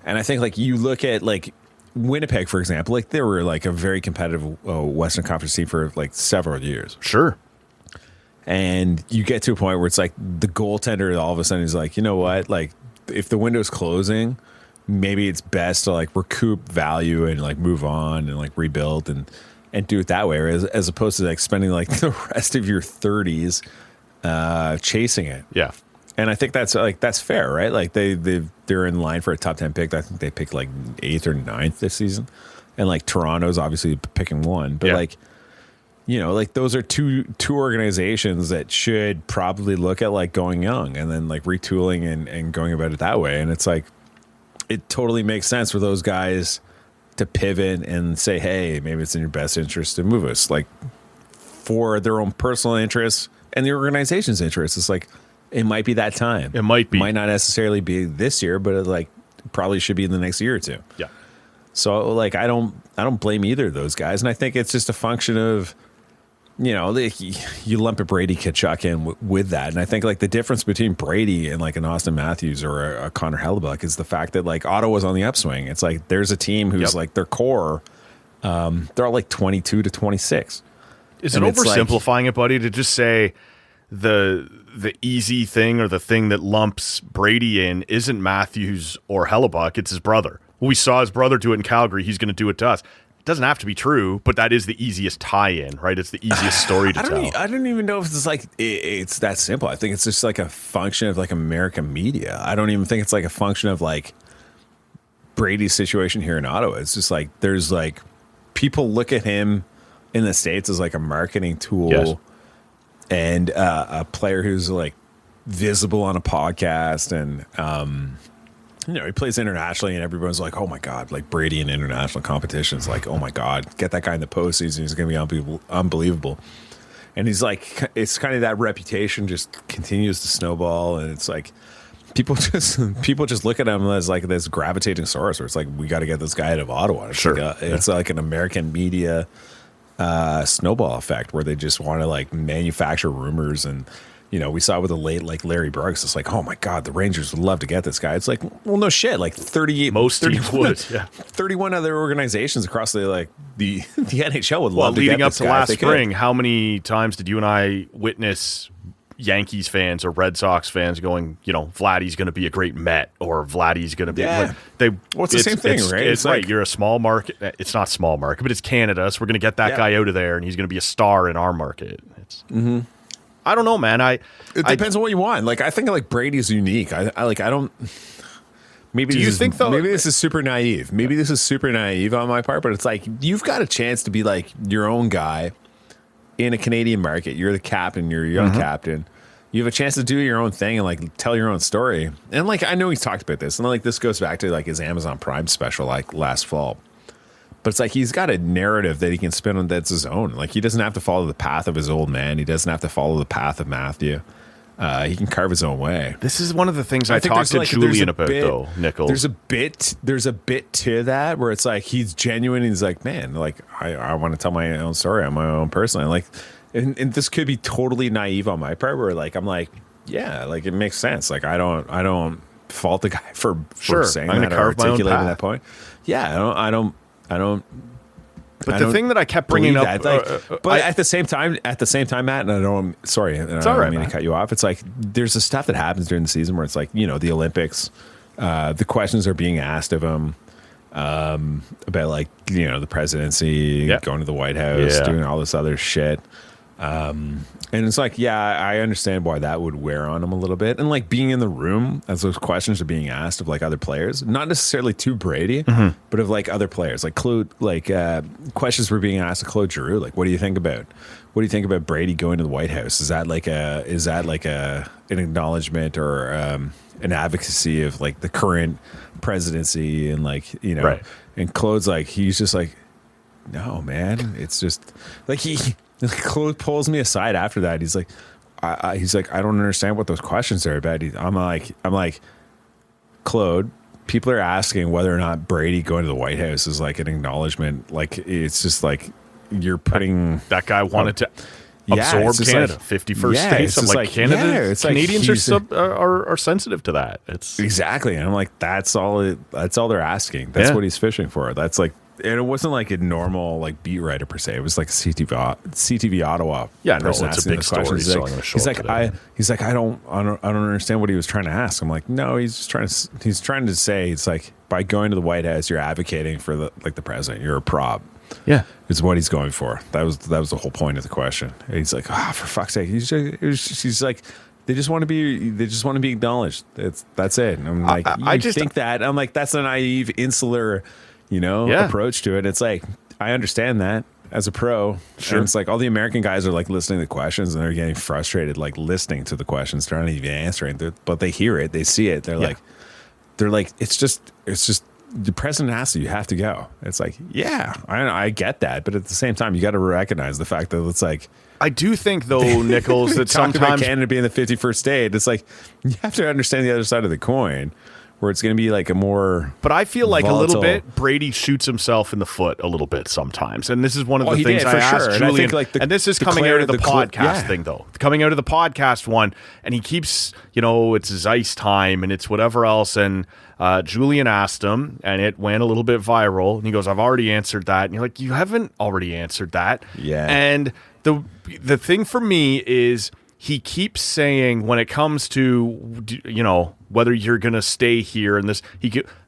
S2: And I think like you look at like Winnipeg, for example, like they were like a very competitive Western Conference team for like several years.
S1: Sure.
S2: And you get to a point where it's like the goaltender all of a sudden is like, you know what? Like if the window's closing, maybe it's best to like recoup value and like move on and like rebuild and do it that way, as opposed to like spending like the rest of your 30s chasing it.
S1: Yeah.
S2: And I think that's fair, right? Like they're in line for a top 10 pick. I think they picked like 8th or 9th this season. And like Toronto's obviously picking 1, but like, you know, like those are two organizations that should probably look at like going young and then like retooling and going about it that way. And it's like, it totally makes sense for those guys to pivot and say, hey, maybe it's in your best interest to move us, like for their own personal interests and the organization's interests. It's like, it might be that time.
S1: It might be.
S2: Might not necessarily be this year, but it like probably should be in the next year or two.
S1: Yeah.
S2: So like, I don't blame either of those guys. And I think it's just a function of, you know, you lump a Brady Tkachuk in with that. And I think like the difference between Brady and like an Auston Matthews or a Connor Hellebuck is the fact that like Ottawa's on the upswing. It's like there's a team who's like their core, they're all like 22 to 26.
S1: Is it oversimplifying it, buddy, to just say the easy thing or the thing that lumps Brady in isn't Matthews or Hellebuck, it's his brother? We saw his brother do it in Calgary. He's going to do it to us. It doesn't have to be true, but that is the easiest tie-in, right? It's the easiest story to tell.
S2: I don't even know if it's like it's that simple. I think it's just like a function of like American media. I don't even think it's like a function of like Brady's situation here in Ottawa. It's just like there's like people look at him in the States as like a marketing tool and a player who's like visible on a podcast and you know, he plays internationally and everyone's like, oh my God, like Brady in international competitions, like, oh my God, get that guy in the postseason. He's going to be unbelievable. And he's like, it's kind of that reputation just continues to snowball. And it's like, people just look at him as like this gravitating source where it's like, we got to get this guy out of Ottawa. It's
S1: sure.
S2: Like it's like an American media snowball effect where they just want to like manufacture rumors. And you know, we saw with a late like Larry Brooks. It's like, oh my God, the Rangers would love to get this guy. It's like, well, no shit. Like 38,
S1: most teams would. Yeah,
S2: 31 other organizations across the NHL would love to get this guy.
S1: Leading up to last spring, how many times did you and I witness Yankees fans or Red Sox fans going, you know, Vladdy's going to be a great Met or Vladdy's going to be.
S2: Yeah.
S1: Like,
S2: it's the same thing, right?
S1: It's right. You're a small market. It's not small market, but it's Canada. So we're going to get that guy out of there, and he's going to be a star in our market. It's. Mm-hmm. I don't know, man. It
S2: depends on what you want. Like, I think like Brady's unique. I don't. Maybe
S1: do you think though?
S2: Maybe this is super naive. Maybe this is super naive on my part. But it's like you've got a chance to be like your own guy in a Canadian market. You're the captain. You're a young captain. You have a chance to do your own thing and like tell your own story. And like I know he's talked about this, and like this goes back to like his Amazon Prime special like last fall. But it's like he's got a narrative that he can spin on that's his own. Like he doesn't have to follow the path of his old man. He doesn't have to follow the path of Matthew. He can carve his own way.
S1: This is one of the things I talked to Julian about, though, Nichols.
S2: There's a bit to that where it's like he's genuine. And he's like, man, like I want to tell my own story. I'm my own person. Like, and this could be totally naive on my part. Where like I'm like, yeah, like it makes sense. Like I don't fault the guy for saying
S1: I'm
S2: that or articulating that point. Yeah, I don't.
S1: But the thing that I kept bringing up,
S2: but at the same time, Matt, and I don't mean to cut you off. It's like there's the stuff that happens during the season where it's like, you know, the Olympics, the questions are being asked of him, about like, the presidency, going to the White House, doing all this other shit. And it's like, I understand why that would wear on him a little bit. And like being in the room as those questions are being asked of like other players, not necessarily to Brady, but of like other players, like questions were being asked of Claude Giroux. Like, what do you think about Brady going to the White House? Is that like an acknowledgement or an advocacy of like the current presidency and like,
S1: right.
S2: And Claude's like, he's just like, no, man, it's just like Claude pulls me aside after that. He's like, I don't understand what those questions are about. I'm like, Claude, people are asking whether or not Brady going to the White House is like an acknowledgement. Like, it's just like you're putting
S1: that guy wanted to absorb Canada, like, 51st states. I'm like Canada, Canadians are sensitive to that. It's
S2: exactly, and I'm like, that's all they're asking. That's what he's fishing for. That's like. And it wasn't like a normal like beat writer per se. It was like a CTV Ottawa.
S1: Yeah, no, it's a big story.
S2: He's like, I don't understand what he was trying to ask. I'm like, no, he's trying to say it's like by going to the White House, you're advocating for the president. You're a prop.
S3: Yeah,
S2: is what he's going for. That was the whole point of the question. And he's like, for fuck's sake. She's like. They just want to be acknowledged. That's it. And I'm like, I just think that. I'm like, that's a naive, insular. Approach to it. It's like, I understand that as a pro. Sure. And it's like all the American guys are like listening to questions and they're getting frustrated, like listening to the questions. They're not even answering, but they hear it, they see it. They're like, it's just the president asks you have to go. It's like, I get that. But at the same time, you got to recognize the fact that it's like,
S1: I do think though, Nichols, that sometimes
S2: Canada being the 51st state, it's like, you have to understand the other side of the coin. Where it's going to be like a more
S1: But I feel like
S2: volatile.
S1: A little bit, Brady shoots himself in the foot a little bit sometimes. And this is one of the things I asked Julian. And this is coming out of the podcast thing, though. Coming out of the podcast one. And he keeps, it's his ice time and it's whatever else. And Julian asked him, and it went a little bit viral. And he goes, I've already answered that. And you're like, you haven't already answered that.
S2: Yeah.
S1: And the thing for me is he keeps saying when it comes to, whether you're going to stay here and this,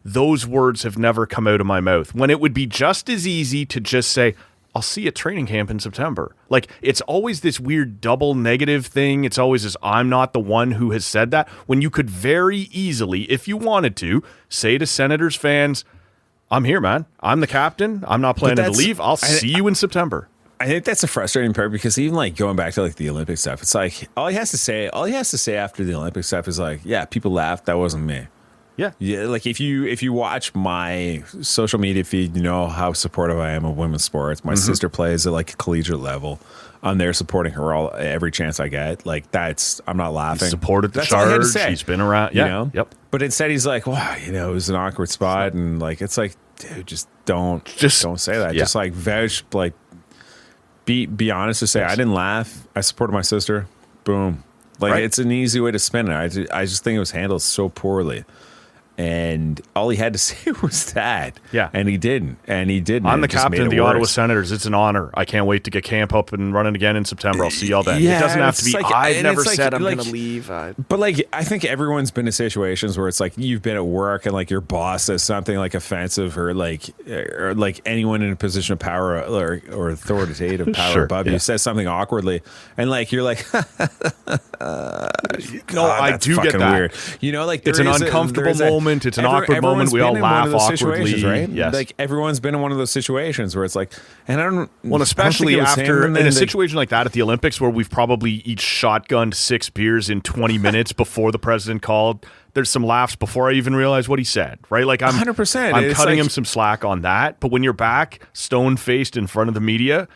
S1: those words have never come out of my mouth. When it would be just as easy to just say, I'll see you at training camp in September. Like, it's always this weird double negative thing. It's always this, I'm not the one who has said that. When you could very easily, if you wanted to, say to Senators fans, I'm here, man. I'm the captain. I'm not planning to leave. I'll see you in September.
S2: I think that's a frustrating part because even like going back to like the Olympic stuff, it's like all he has to say after the Olympic stuff is like, yeah, people laughed. That wasn't me.
S1: Yeah.
S2: Like if you watch my social media feed, you know how supportive I am of women's sports. My sister plays at like a collegiate level. I'm there supporting her every chance I get. Like I'm not laughing.
S1: He supported the charge. He's been around. Yeah. Yep.
S2: But instead he's like, wow, it was an awkward spot. And like, it's like, dude, don't say that. Just like vouch, like, Be honest to say, I didn't laugh. I supported my sister. Boom. Like, it's an easy way to spin it. I just think it was handled so poorly. And all he had to say was that.
S1: Yeah.
S2: And he didn't.
S1: I'm the captain of the Ottawa Senators. It's an honor. I can't wait to get camp up and running again in September. I'll see y'all then.
S2: Yeah,
S1: it doesn't have to be,
S2: like,
S1: I've never said I'm
S2: like,
S1: going to leave.
S2: But, like, I think everyone's been in situations where it's like you've been at work and, like, your boss says something, like, offensive or anyone in a position of power or authoritative power above you says something awkwardly. And, like, you're like,
S1: no, I do get that.
S2: Weird. Like,
S1: it's an uncomfortable moment. It's an awkward moment. We all laugh awkwardly,
S2: right?
S1: Yes.
S2: Like everyone's been in one of those situations where it's like, and I don't.
S1: Well, especially after in a situation like that at the Olympics, where we've probably each shotgunned 6 beers in 20 minutes before the president called. There's some laughs before I even realize what he said. Right? Like I'm
S2: 100%.
S1: I'm cutting him some slack on that. But when you're back, stone faced in front of the media,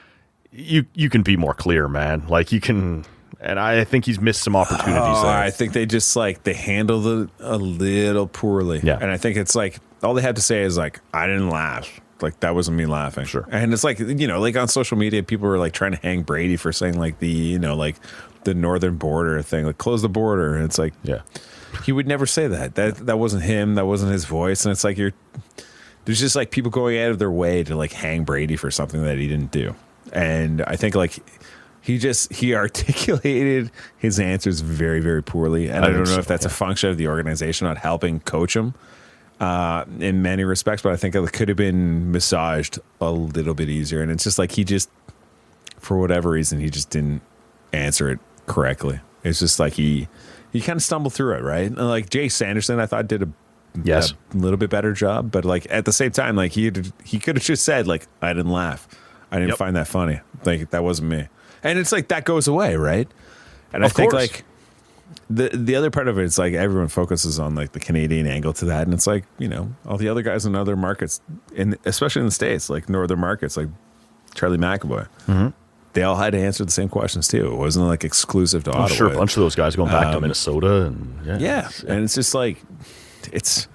S1: you can be more clear, man. Like you can. And I think he's missed some opportunities there.
S2: I think they just they handled it a little poorly.
S1: Yeah.
S2: And I think it's like all they have to say is like, I didn't laugh. Like that wasn't me laughing.
S1: Sure.
S2: And it's like, like on social media, people were like trying to hang Brady for saying like the, like the northern border thing, like close the border. And it's like, he would never say that. That wasn't him. That wasn't his voice. And it's like there's just like people going out of their way to like hang Brady for something that he didn't do. And I think like, he articulated his answers very, very poorly. And I don't know if that's a function of the organization not helping coach him in many respects, but I think it could have been massaged a little bit easier. And it's just like he just, for whatever reason, he just didn't answer it correctly. It's just like he kind of stumbled through it, right? And like Jay Sanderson, I thought did a little bit better job, but like at the same time, like he could have just said like, I didn't laugh, I didn't find that funny, like that wasn't me. And it's like that goes away, right? And I think like the other part of it is like everyone focuses on like the Canadian angle to that, and it's like, you know, all the other guys in other markets, especially in the States, like northern markets, like Charlie McAvoy, they all had to answer the same questions too. It wasn't like exclusive to Ottawa.
S1: Sure, a bunch of those guys going back to Minnesota, and
S2: and it's just like it's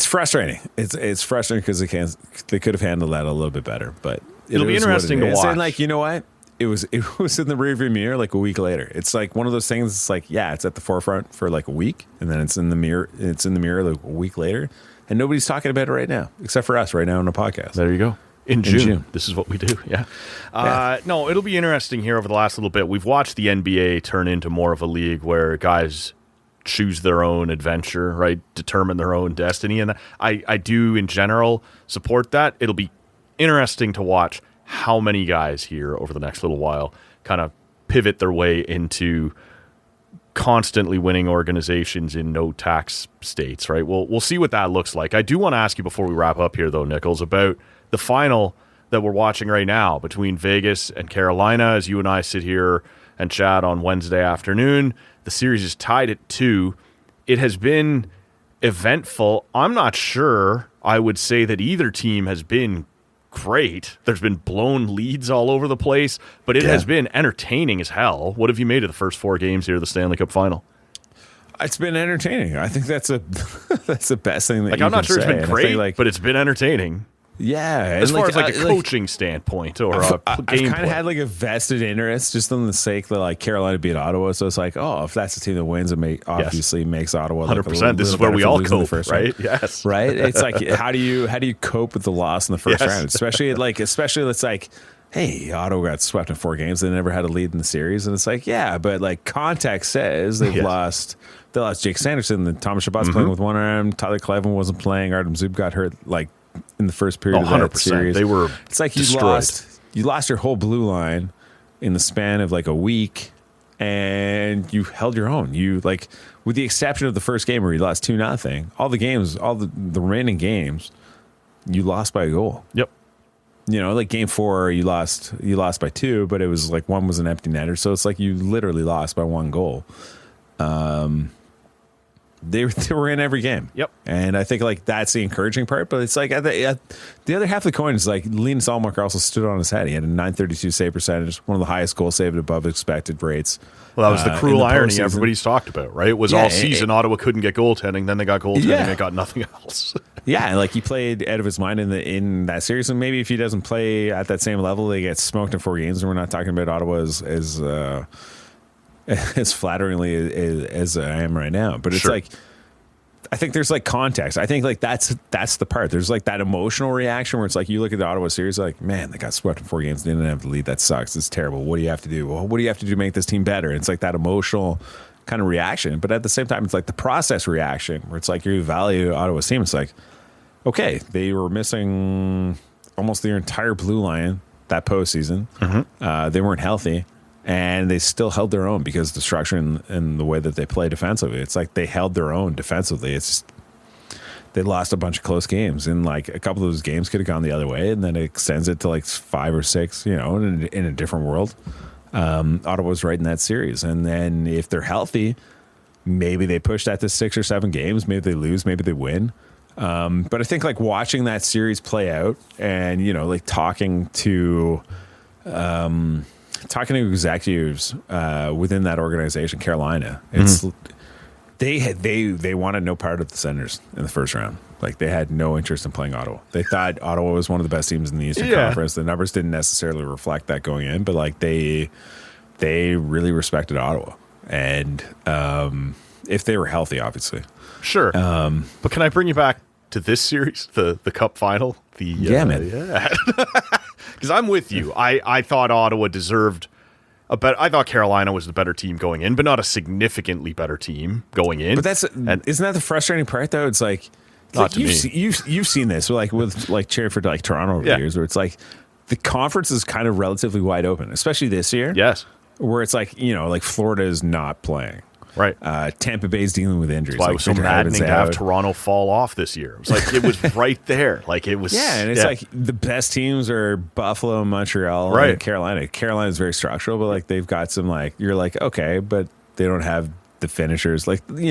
S2: frustrating. It's frustrating because they could have handled that a little bit better, but
S1: it'll be interesting to watch.
S2: And like, you know what? It was in the rearview mirror like a week later. It's like one of those things. It's like, yeah, it's at the forefront for like a week, and then it's in the mirror. It's in the mirror like a week later, and nobody's talking about it right now except for us right now on the podcast.
S1: There you go. In June. This is what we do. Yeah. No, it'll be interesting here over the last little bit. We've watched the NBA turn into more of a league where guys choose their own adventure, right? Determine their own destiny. And I do, in general, support that. It'll be interesting to watch how many guys here over the next little while kind of pivot their way into constantly winning organizations in no tax states, right? We'll see what that looks like. I do want to ask you before we wrap up here, though, Nichols, about the final that we're watching right now between Vegas and Carolina. As you and I sit here and chat on Wednesday afternoon, the series is tied at 2. It has been eventful. I'm not sure I would say that either team has been great. There's been blown leads all over the place, but it has been entertaining as hell. What have you made of the first 4 games here of the Stanley Cup Final?
S2: It's been entertaining. I think that's that's the best thing that
S1: like,
S2: you
S1: I'm not
S2: can
S1: sure
S2: say.
S1: it's been great, but it's been entertaining.
S2: Yeah,
S1: as far as like a coaching standpoint or a game,
S2: I've kind of had like a vested interest just on the sake that like Carolina beat Ottawa, so it's like, oh, if that's the team that wins, it obviously makes Ottawa
S1: 100%. This is where we all cope, right? Round. Yes,
S2: right. It's like how do you cope with the loss in the first round, especially it's like, hey, Ottawa got swept in 4 games, they never had a lead in the series, and it's like, yeah, but like context says they've lost. They lost Jake Sanderson, then Thomas Chabot's playing with one arm, Tyler Cleven wasn't playing, Artem Zub got hurt like in the first period of that series.
S1: They were
S2: it's like
S1: destroyed.
S2: You lost your whole blue line in the span of like a week, and you held your own. You like, with the exception of the first game where you lost 2-0, all the remaining games, you lost by a goal.
S1: Yep.
S2: You know, like game 4, you lost by 2, but it was like one was an empty netter, so it's like you literally lost by 1 goal. They were in every game.
S1: Yep.
S2: And I think like that's the encouraging part. But it's like the other half of the coin is like Linus Ullmark also stood on his head. He had a .932 save percentage, one of the highest goal saved above expected rates.
S1: Well, that was the cruel irony everybody's talked about, right? It was all season Ottawa couldn't get goaltending, then they got goaltending and got nothing else.
S2: Yeah, like he played out of his mind in that series, and maybe if he doesn't play at that same level, they get smoked in 4 games. And we're not talking about Ottawa as flatteringly as I am right now, but it's like, I think there's like context. I think like that's the part. There's like that emotional reaction where it's like you look at the Ottawa series, like, man, they got swept in 4 games. They didn't have the lead. That sucks. It's terrible. What do you have to do? Well, what do you have to do to make this team better? And it's like that emotional kind of reaction. But at the same time, it's like the process reaction where it's like you value Ottawa's team. It's like, okay, they were missing almost their entire blue line that postseason. They weren't healthy. And they still held their own because the structure and the way that they play defensively. It's like they held their own defensively. It's just, they lost a bunch of close games. And like a couple of those games could have gone the other way. And then it extends it to like 5 or 6, you know, in a different world. Ottawa's right in that series. And then if they're healthy, maybe they push that to 6 or 7 games. Maybe they lose. Maybe they win. But I think like watching that series play out and, you know, like talking to executives within that organization, Carolina, it's they wanted no part of the Senators in the first round. Like they had no interest in playing Ottawa. They thought Ottawa was one of the best teams in the Eastern Conference. The numbers didn't necessarily reflect that going in, but like they really respected Ottawa, and if they were healthy, obviously.
S1: Sure. But can I bring you back to this series, the Cup Final? Because I'm with you. I thought Ottawa deserved I thought Carolina was the better team going in, but not a significantly better team going in.
S2: But isn't that the frustrating part though? It's like
S1: Not to me.
S2: You've seen this with cheering for Toronto over the years, where it's like the conference is kind of relatively wide open, especially this year.
S1: Yes,
S2: where it's like Florida is not playing.
S1: Right.
S2: Tampa Bay's dealing with injuries.
S1: That's why it was so maddening to have Toronto fall off this year. It was like, it was right there. Like, it was.
S2: Yeah, and it's like the best teams are Buffalo, Montreal, and Carolina. Carolina's very structural, but like they've got some you're like, okay, but they don't have the finishers. Like, the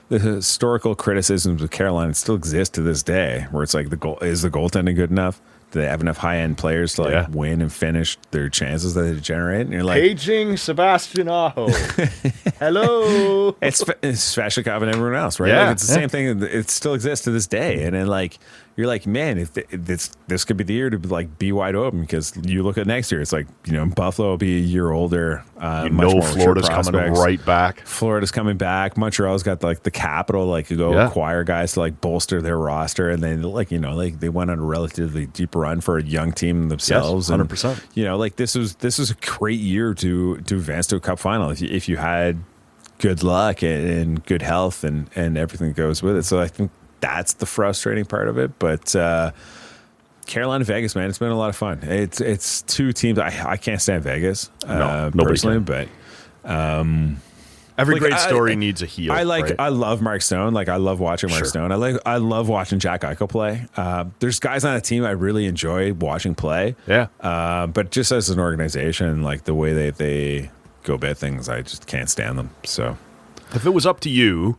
S2: historical criticisms of Carolina still exist to this day, where it's like is the goaltending good enough? Do they have enough high-end players to win and finish their chances that they generate? And you're like,
S1: paging Sebastian Aho. Hello.
S2: It's Sveshnikov and everyone else, right?
S1: Yeah.
S2: Like, it's the same thing. It still exists to this day. And then you're like, man, if this could be the year to be wide open, because you look at next year, it's like, Buffalo will be a year older. Much more
S1: Florida's coming right back.
S2: Florida's coming back. Montreal's got the capital, to go acquire guys to bolster their roster, and then they went on a relatively deep run for a young team themselves.
S1: Yes, 100%.
S2: This was a great year to advance to a cup final if you had good luck and good health and everything that goes with it. So I think that's the frustrating part of it. But Carolina, Vegas, man, it's been a lot of fun. It's two teams. I can't stand Vegas personally, but
S1: every great story needs a heel.
S2: I love Mark Stone. I love watching Mark Stone. I love watching Jack Eichel play. There's guys on the team I really enjoy watching play.
S1: Yeah.
S2: But just as an organization, the way they go about things, I just can't stand them. So
S1: if it was up to you,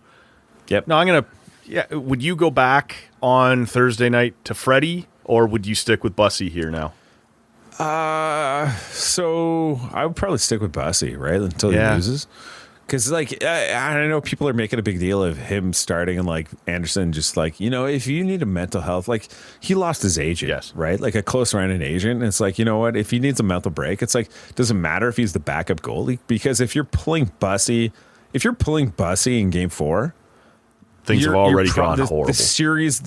S1: would you go back on Thursday night to Freddie, or would you stick with Bussy here now?
S2: So I would probably stick with Bussy, right, until he loses. Because, I know people are making a big deal of him starting and, Anderson just, if you need a mental health, he lost his agent, right? A close friend and agent. And it's you know what? If he needs a mental break, it's doesn't matter if he's the backup goalie. Because if you're pulling Bussy in Game 4,
S1: things have already gone horrible.
S2: The series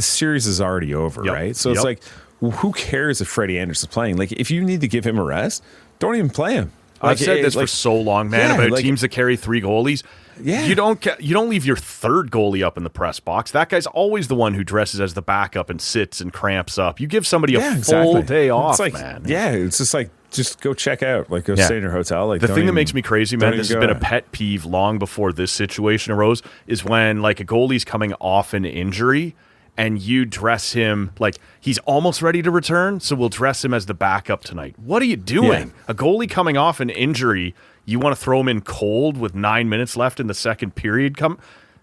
S2: is already over, right? So it's who cares if Freddie Anderson's playing? If you need to give him a rest, don't even play him.
S1: I've said this for so long, man, about teams that carry three goalies. Yeah. You don't leave your third goalie up in the press box. That guy's always the one who dresses as the backup and sits and cramps up. You give somebody a full day off, man.
S2: Yeah, it's just go check out. Go stay in your hotel.
S1: The thing that makes me crazy, man, this has been a pet peeve long before this situation arose, is when a goalie's coming off an injury and you dress him he's almost ready to return, so we'll dress him as the backup tonight. What are you doing? Yeah. A goalie coming off an injury, you want to throw him in cold with 9 minutes left in the second period?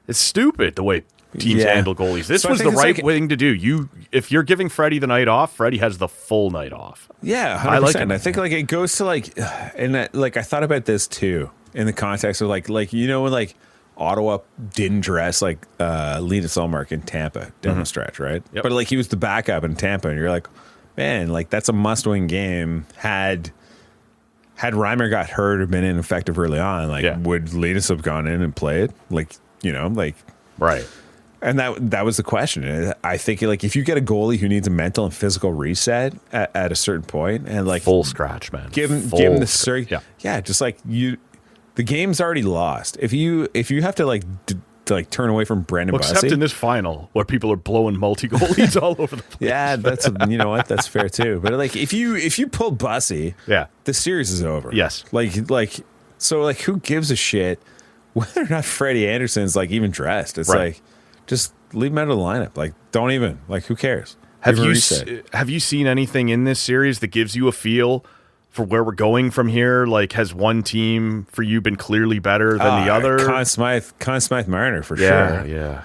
S1: It's stupid the way teams handle goalies. This was the right thing to do. If you're giving Freddie the night off, Freddie has the full night off.
S2: Yeah, 100%. I like it. I think it goes to and I thought about this too in the context of when Ottawa didn't dress Linus Ullmark in Tampa down the stretch, right? Yep. But he was the backup in Tampa, and you're like, man, that's a must-win game. Had Reimer got hurt or been ineffective early on, would Linus have gone in and played? Right. And that was the question. I think if you get a goalie who needs a mental and physical reset at a certain point, and
S1: full scratch, man,
S2: give him the just the game's already lost. If you have to turn away from Brandon Bussy,
S1: except in this final where people are blowing multi-goal leads all over the place.
S2: Yeah, that's that's fair too. But if you pull Bussy, the series is over.
S1: Yes.
S2: So who gives a shit whether or not Freddie Anderson's even dressed? It's just leave him out of the lineup. Don't even who cares?
S1: Have you seen anything in this series that gives you a feel for where we're going from here? Has one team for you been clearly better than the other?
S2: Conn Smythe Marner for
S1: sure. Yeah.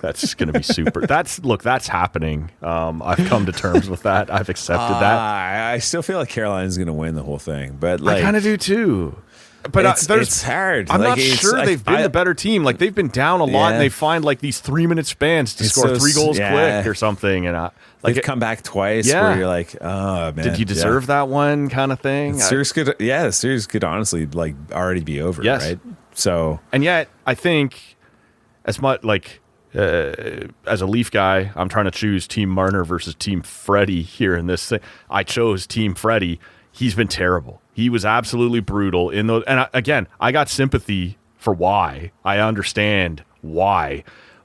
S1: That's going to be super. That's happening. I've come to terms with that. I've accepted that.
S2: I still feel like Carolina's going to win the whole thing, but
S1: I kind of do too. But
S2: it's hard.
S1: I'm not sure they've been the better team. They've been down a lot, and they find these 3-minute spans to score 3 goals quick or something. And
S2: they've come back twice. Where you're like, oh man,
S1: did you deserve that one kind of thing?
S2: The series could honestly already be over. Yes. Right. So,
S1: and yet I think as much as a Leaf guy, I'm trying to choose Team Marner versus Team Freddie here in this thing. I chose Team Freddie. He's been terrible. He was absolutely brutal in those. And again, I got sympathy for why. I understand why.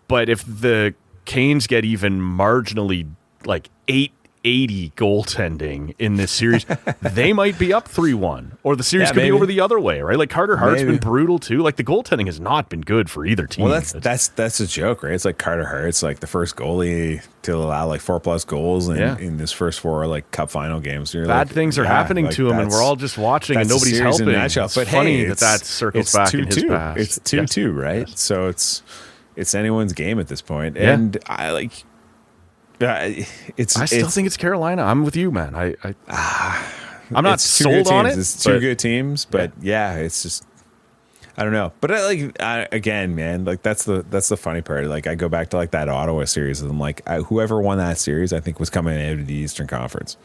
S1: But if the Canes get even marginally like 880 goaltending in this series, they might be up 3-1, or the series could be over the other way, right? Like Carter Hart's been brutal too. Like the goaltending has not been good for either team.
S2: Well, that's a joke, right? It's like Carter Hart's like the first goalie to allow like 4+ goals in his first 4 like Cup Final games.
S1: Bad things are happening to him, and we're all just watching, and nobody's helping. It's funny that circles back in his past.
S2: It's 2-2, right? So it's anyone's game at this point, and I like. I still think
S1: it's Carolina. I'm with you, man. I'm not sold on it.
S2: It's 2 good teams, but it's just I don't know. But again, man, like that's the funny part. Like I go back to like that Ottawa series, and I'm like, whoever won that series, I think was coming out of the Eastern Conference,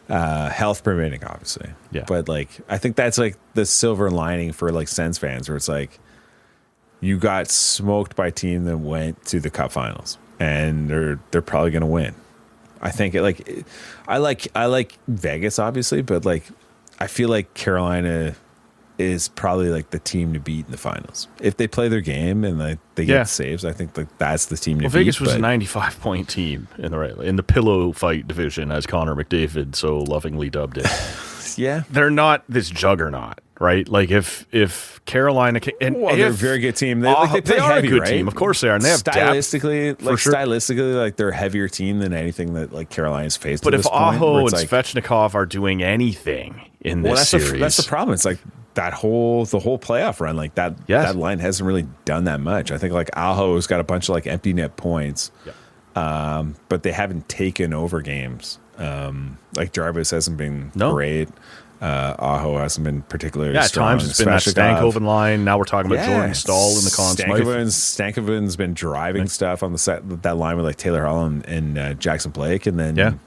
S2: health permitting, obviously.
S1: Yeah.
S2: But like I think that's like the silver lining for like Sens fans, where it's like you got smoked by a team that went to the Cup Finals, and they're probably going to win. I think I like Vegas, obviously, but like I feel like Carolina is probably like the team to beat in the finals if they play their game and they get saves. I think like that's the team to beat.
S1: Vegas was a 95-point team in the pillow fight division, as Connor McDavid so lovingly dubbed it.
S2: Yeah,
S1: they're not this juggernaut, right? Like if Carolina
S2: they're a very good team. They
S1: are
S2: heavy,
S1: a good
S2: right?
S1: team, of course they are. And they have
S2: stylistically, like they're a heavier team than anything that like Carolina's faced.
S1: But if Aho and
S2: like,
S1: Svechnikov are doing anything in this series,
S2: that's the problem. It's like the whole playoff run, like that line hasn't really done that much. I think like Aho's got a bunch of like empty net points, but they haven't taken over games. Like Jarvis hasn't been great. Aho hasn't been particularly strong.
S1: At times it's been that Stankoven line. Now we're talking about Jordan Staal in the Conn Smythe.
S2: Stankoven's been driving stuff on that line with like Taylor Hall and Jackson Blake, and then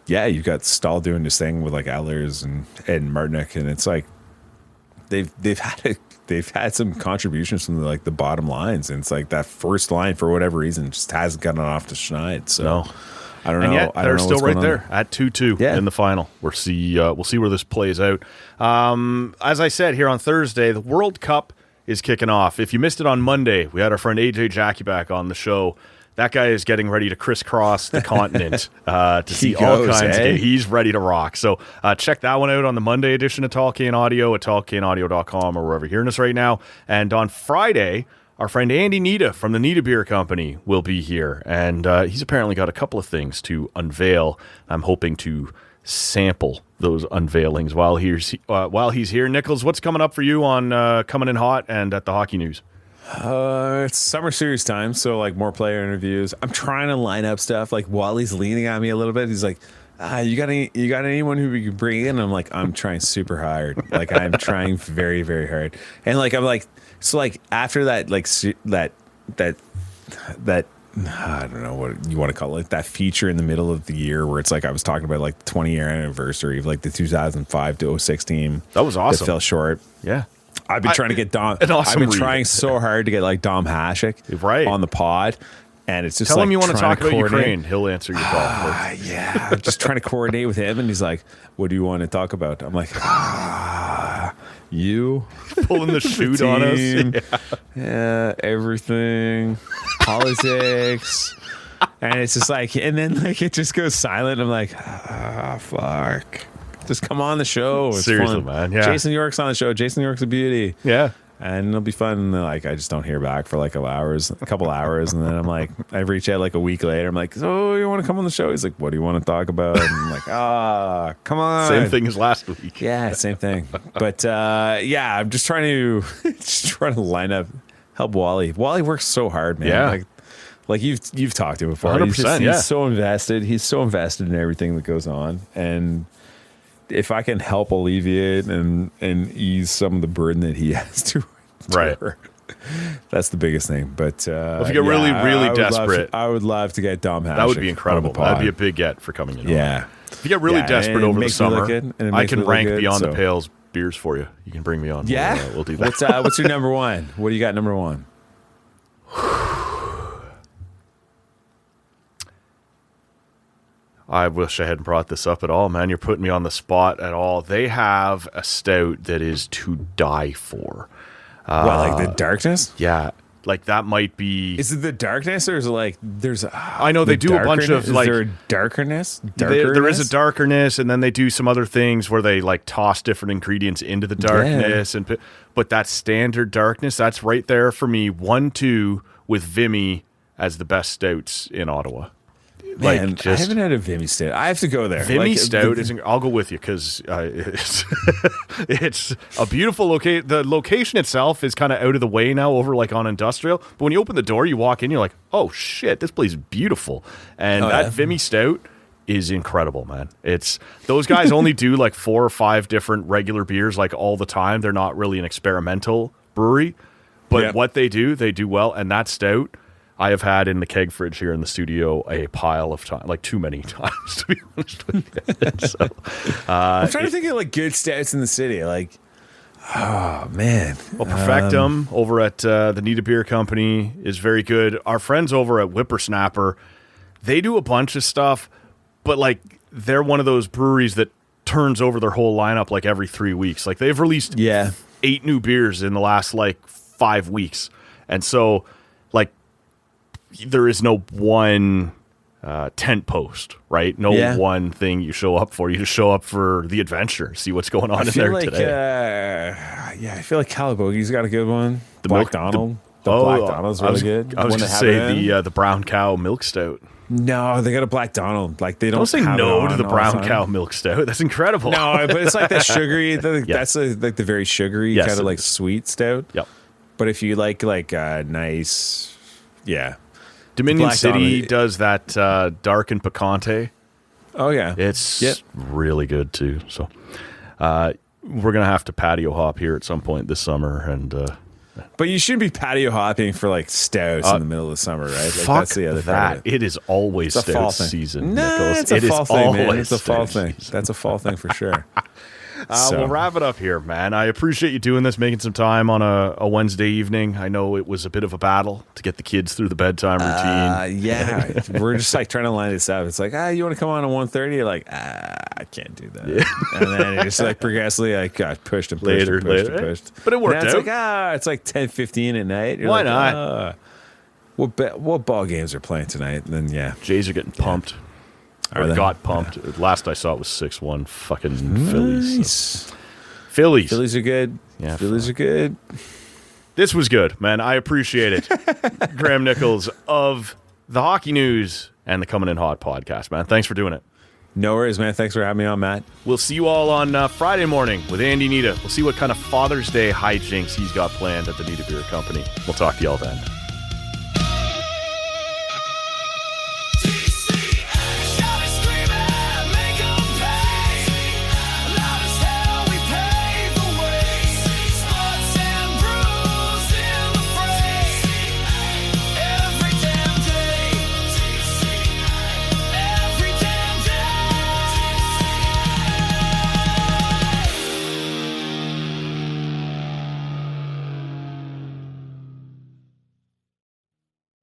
S2: you've got Staal doing this thing with like Ehlers and Martinick, and it's like they've had some contributions from the bottom lines, and it's like that first line for whatever reason just hasn't gotten off the schneid. So I don't know.
S1: And yet they're still right there at 2-2 in the final. We'll see where this plays out. As I said here on Thursday, the World Cup is kicking off. If you missed it on Monday, we had our friend AJ Jackie back on the show. That guy is getting ready to crisscross the continent to see all kinds of games. He's ready to rock. So check that one out on the Monday edition of Tall Cane Audio at tallcaneaudio.com or wherever you're hearing us right now. And on Friday, our friend Andy Nita from the Nita Beer Company will be here. And he's apparently got a couple of things to unveil. I'm hoping to sample those unveilings while he's here. Nichols, what's coming up for you on Coming In Hot and at the Hockey News?
S2: It's summer series time, so like more player interviews. I'm trying to line up stuff. Like Wally's leaning on me a little bit. He's like, you got anyone who we can bring in? I'm like, I'm trying super hard. Like I'm trying very, very hard. And like I'm like, so like after that, like that I don't know what you want to call it, like that feature in the middle of the year where it's like I was talking about like the 20-year anniversary of like the 2005 to 06 team.
S1: That was awesome.
S2: That fell short.
S1: Yeah.
S2: I've been trying to get Dom. I've been trying so hard to get like Dom Hasek on the pod, and it's just
S1: tell
S2: like
S1: him you want to talk about
S2: coordinate.
S1: Ukraine. He'll answer your call.
S2: Yeah, I'm just trying to coordinate with him, and he's like, "What do you want to talk about?" I'm like, you
S1: pulling the chute on us.
S2: Yeah, everything, politics, and it's just like, and then like it just goes silent. I'm like, fuck. Just come on the show. It's
S1: seriously,
S2: fun.
S1: man. Yeah.
S2: Jason York's on the show. Jason York's a beauty.
S1: Yeah.
S2: And it'll be fun. And like, I just don't hear back for like a couple hours. And then I'm like, I reach out like a week later. I'm like, so you want to come on the show? He's like, what do you want to talk about? And I'm like, come on.
S1: Same thing as last week.
S2: Yeah, same thing. But I'm just trying to line up, help Wally. Wally works so hard, man.
S1: Yeah.
S2: Like you've talked to him before.
S1: 100%,
S2: he's so invested. He's so invested in everything that goes on. And if I can help alleviate and ease some of the burden that he has to endure, that's the biggest thing. But
S1: if you get really desperate,
S2: I would love to get Dom Hasek.
S1: That would be incredible. That'd be a big get for coming in.
S2: Yeah.
S1: If you get really desperate over the summer, I can rank Beyond the Pales beers for you. You can bring me on.
S2: Yeah,
S1: we'll do that.
S2: What's your number one? What do you got number one?
S1: I wish I hadn't brought this up at all, man. You're putting me on the spot at all. They have a stout that is to die for.
S2: What, like the darkness?
S1: Yeah. Like that might be.
S2: Is it the darkness or is it like there's?
S1: I know they do a bunch of like.
S2: Is there a darkness?
S1: There is a darkness, and then they do some other things where they like toss different ingredients into the darkness, but that standard darkness, that's right there for me. 1-2 with Vimy as the best stouts in Ottawa.
S2: Man, like I haven't had a Vimy stout. I have to go there.
S1: Vimy stout is. I'll go with you because it's a beautiful location. The location itself is kind of out of the way now, over like on Industrial. But when you open the door, you walk in, you're like, oh shit, this place is beautiful. And that Vimy stout is incredible, man. It's those guys only do like 4 or 5 different regular beers like all the time. They're not really an experimental brewery, but what they do well. And that stout, I have had in the keg fridge here in the studio a pile of time, like too many times, to be honest with you. So,
S2: I'm trying to think of like good stouts in the city. Like, oh man,
S1: well, Perfectum over at the Nita Beer Company is very good. Our friends over at Whippersnapper, they do a bunch of stuff, but like they're one of those breweries that turns over their whole lineup like every 3 weeks. Like they've released 8 new beers in the last like 5 weeks, and so like. There is no one tent post, right? No one thing you show up for. You just show up for the adventure, see what's going on in there today.
S2: I feel like Calibogi's got a good one. The Black Donald. Black Donald's really good.
S1: I was going to say the Brown Cow Milk Stout.
S2: No, they got a Black Donald. Like they don't
S1: say no to the Brown Cow Milk Stout. That's incredible.
S2: No, but it's like that sugary. That's like the very sugary kind of like sweet stout.
S1: Yep.
S2: But if you like nice,
S1: Dominion City does that dark and picante.
S2: Oh, yeah.
S1: It's really good, too. So we're going to have to patio hop here at some point this summer.
S2: But you shouldn't be patio hopping for like stouts in the middle of the summer, right? Like,
S1: fuck
S2: that's the other
S1: that. It is always stout season, Nichols.
S2: It's a fall thing, man. It's a fall thing. That's a fall thing for sure.
S1: We'll wrap it up here, man. I appreciate you doing this, making some time on a Wednesday evening. I know it was a bit of a battle to get the kids through the bedtime routine.
S2: We're just like trying to line this up. It's like, you want to come on at 1:30? You're like, I can't do that. Yeah. And then it's like progressively, I got pushed and pushed and pushed.
S1: But it worked out.
S2: It's like 10:15 at night.
S1: Why not?
S2: What ball games are playing tonight? And then
S1: Jays are getting pumped. Or got pumped. Yeah. Last I saw it was 6-1. Fucking Phillies.
S2: Phillies are good.
S1: Yeah,
S2: Phillies are good.
S1: This was good, man. I appreciate it. Graeme Nichols of the Hockey News and the Coming In Hot podcast, man. Thanks for doing it.
S2: No worries, man. Thanks for having me on, Matt.
S1: We'll see you all on Friday morning with Andy Nita. We'll see what kind of Father's Day hijinks he's got planned at the Nita Beer Company. We'll talk to y'all then.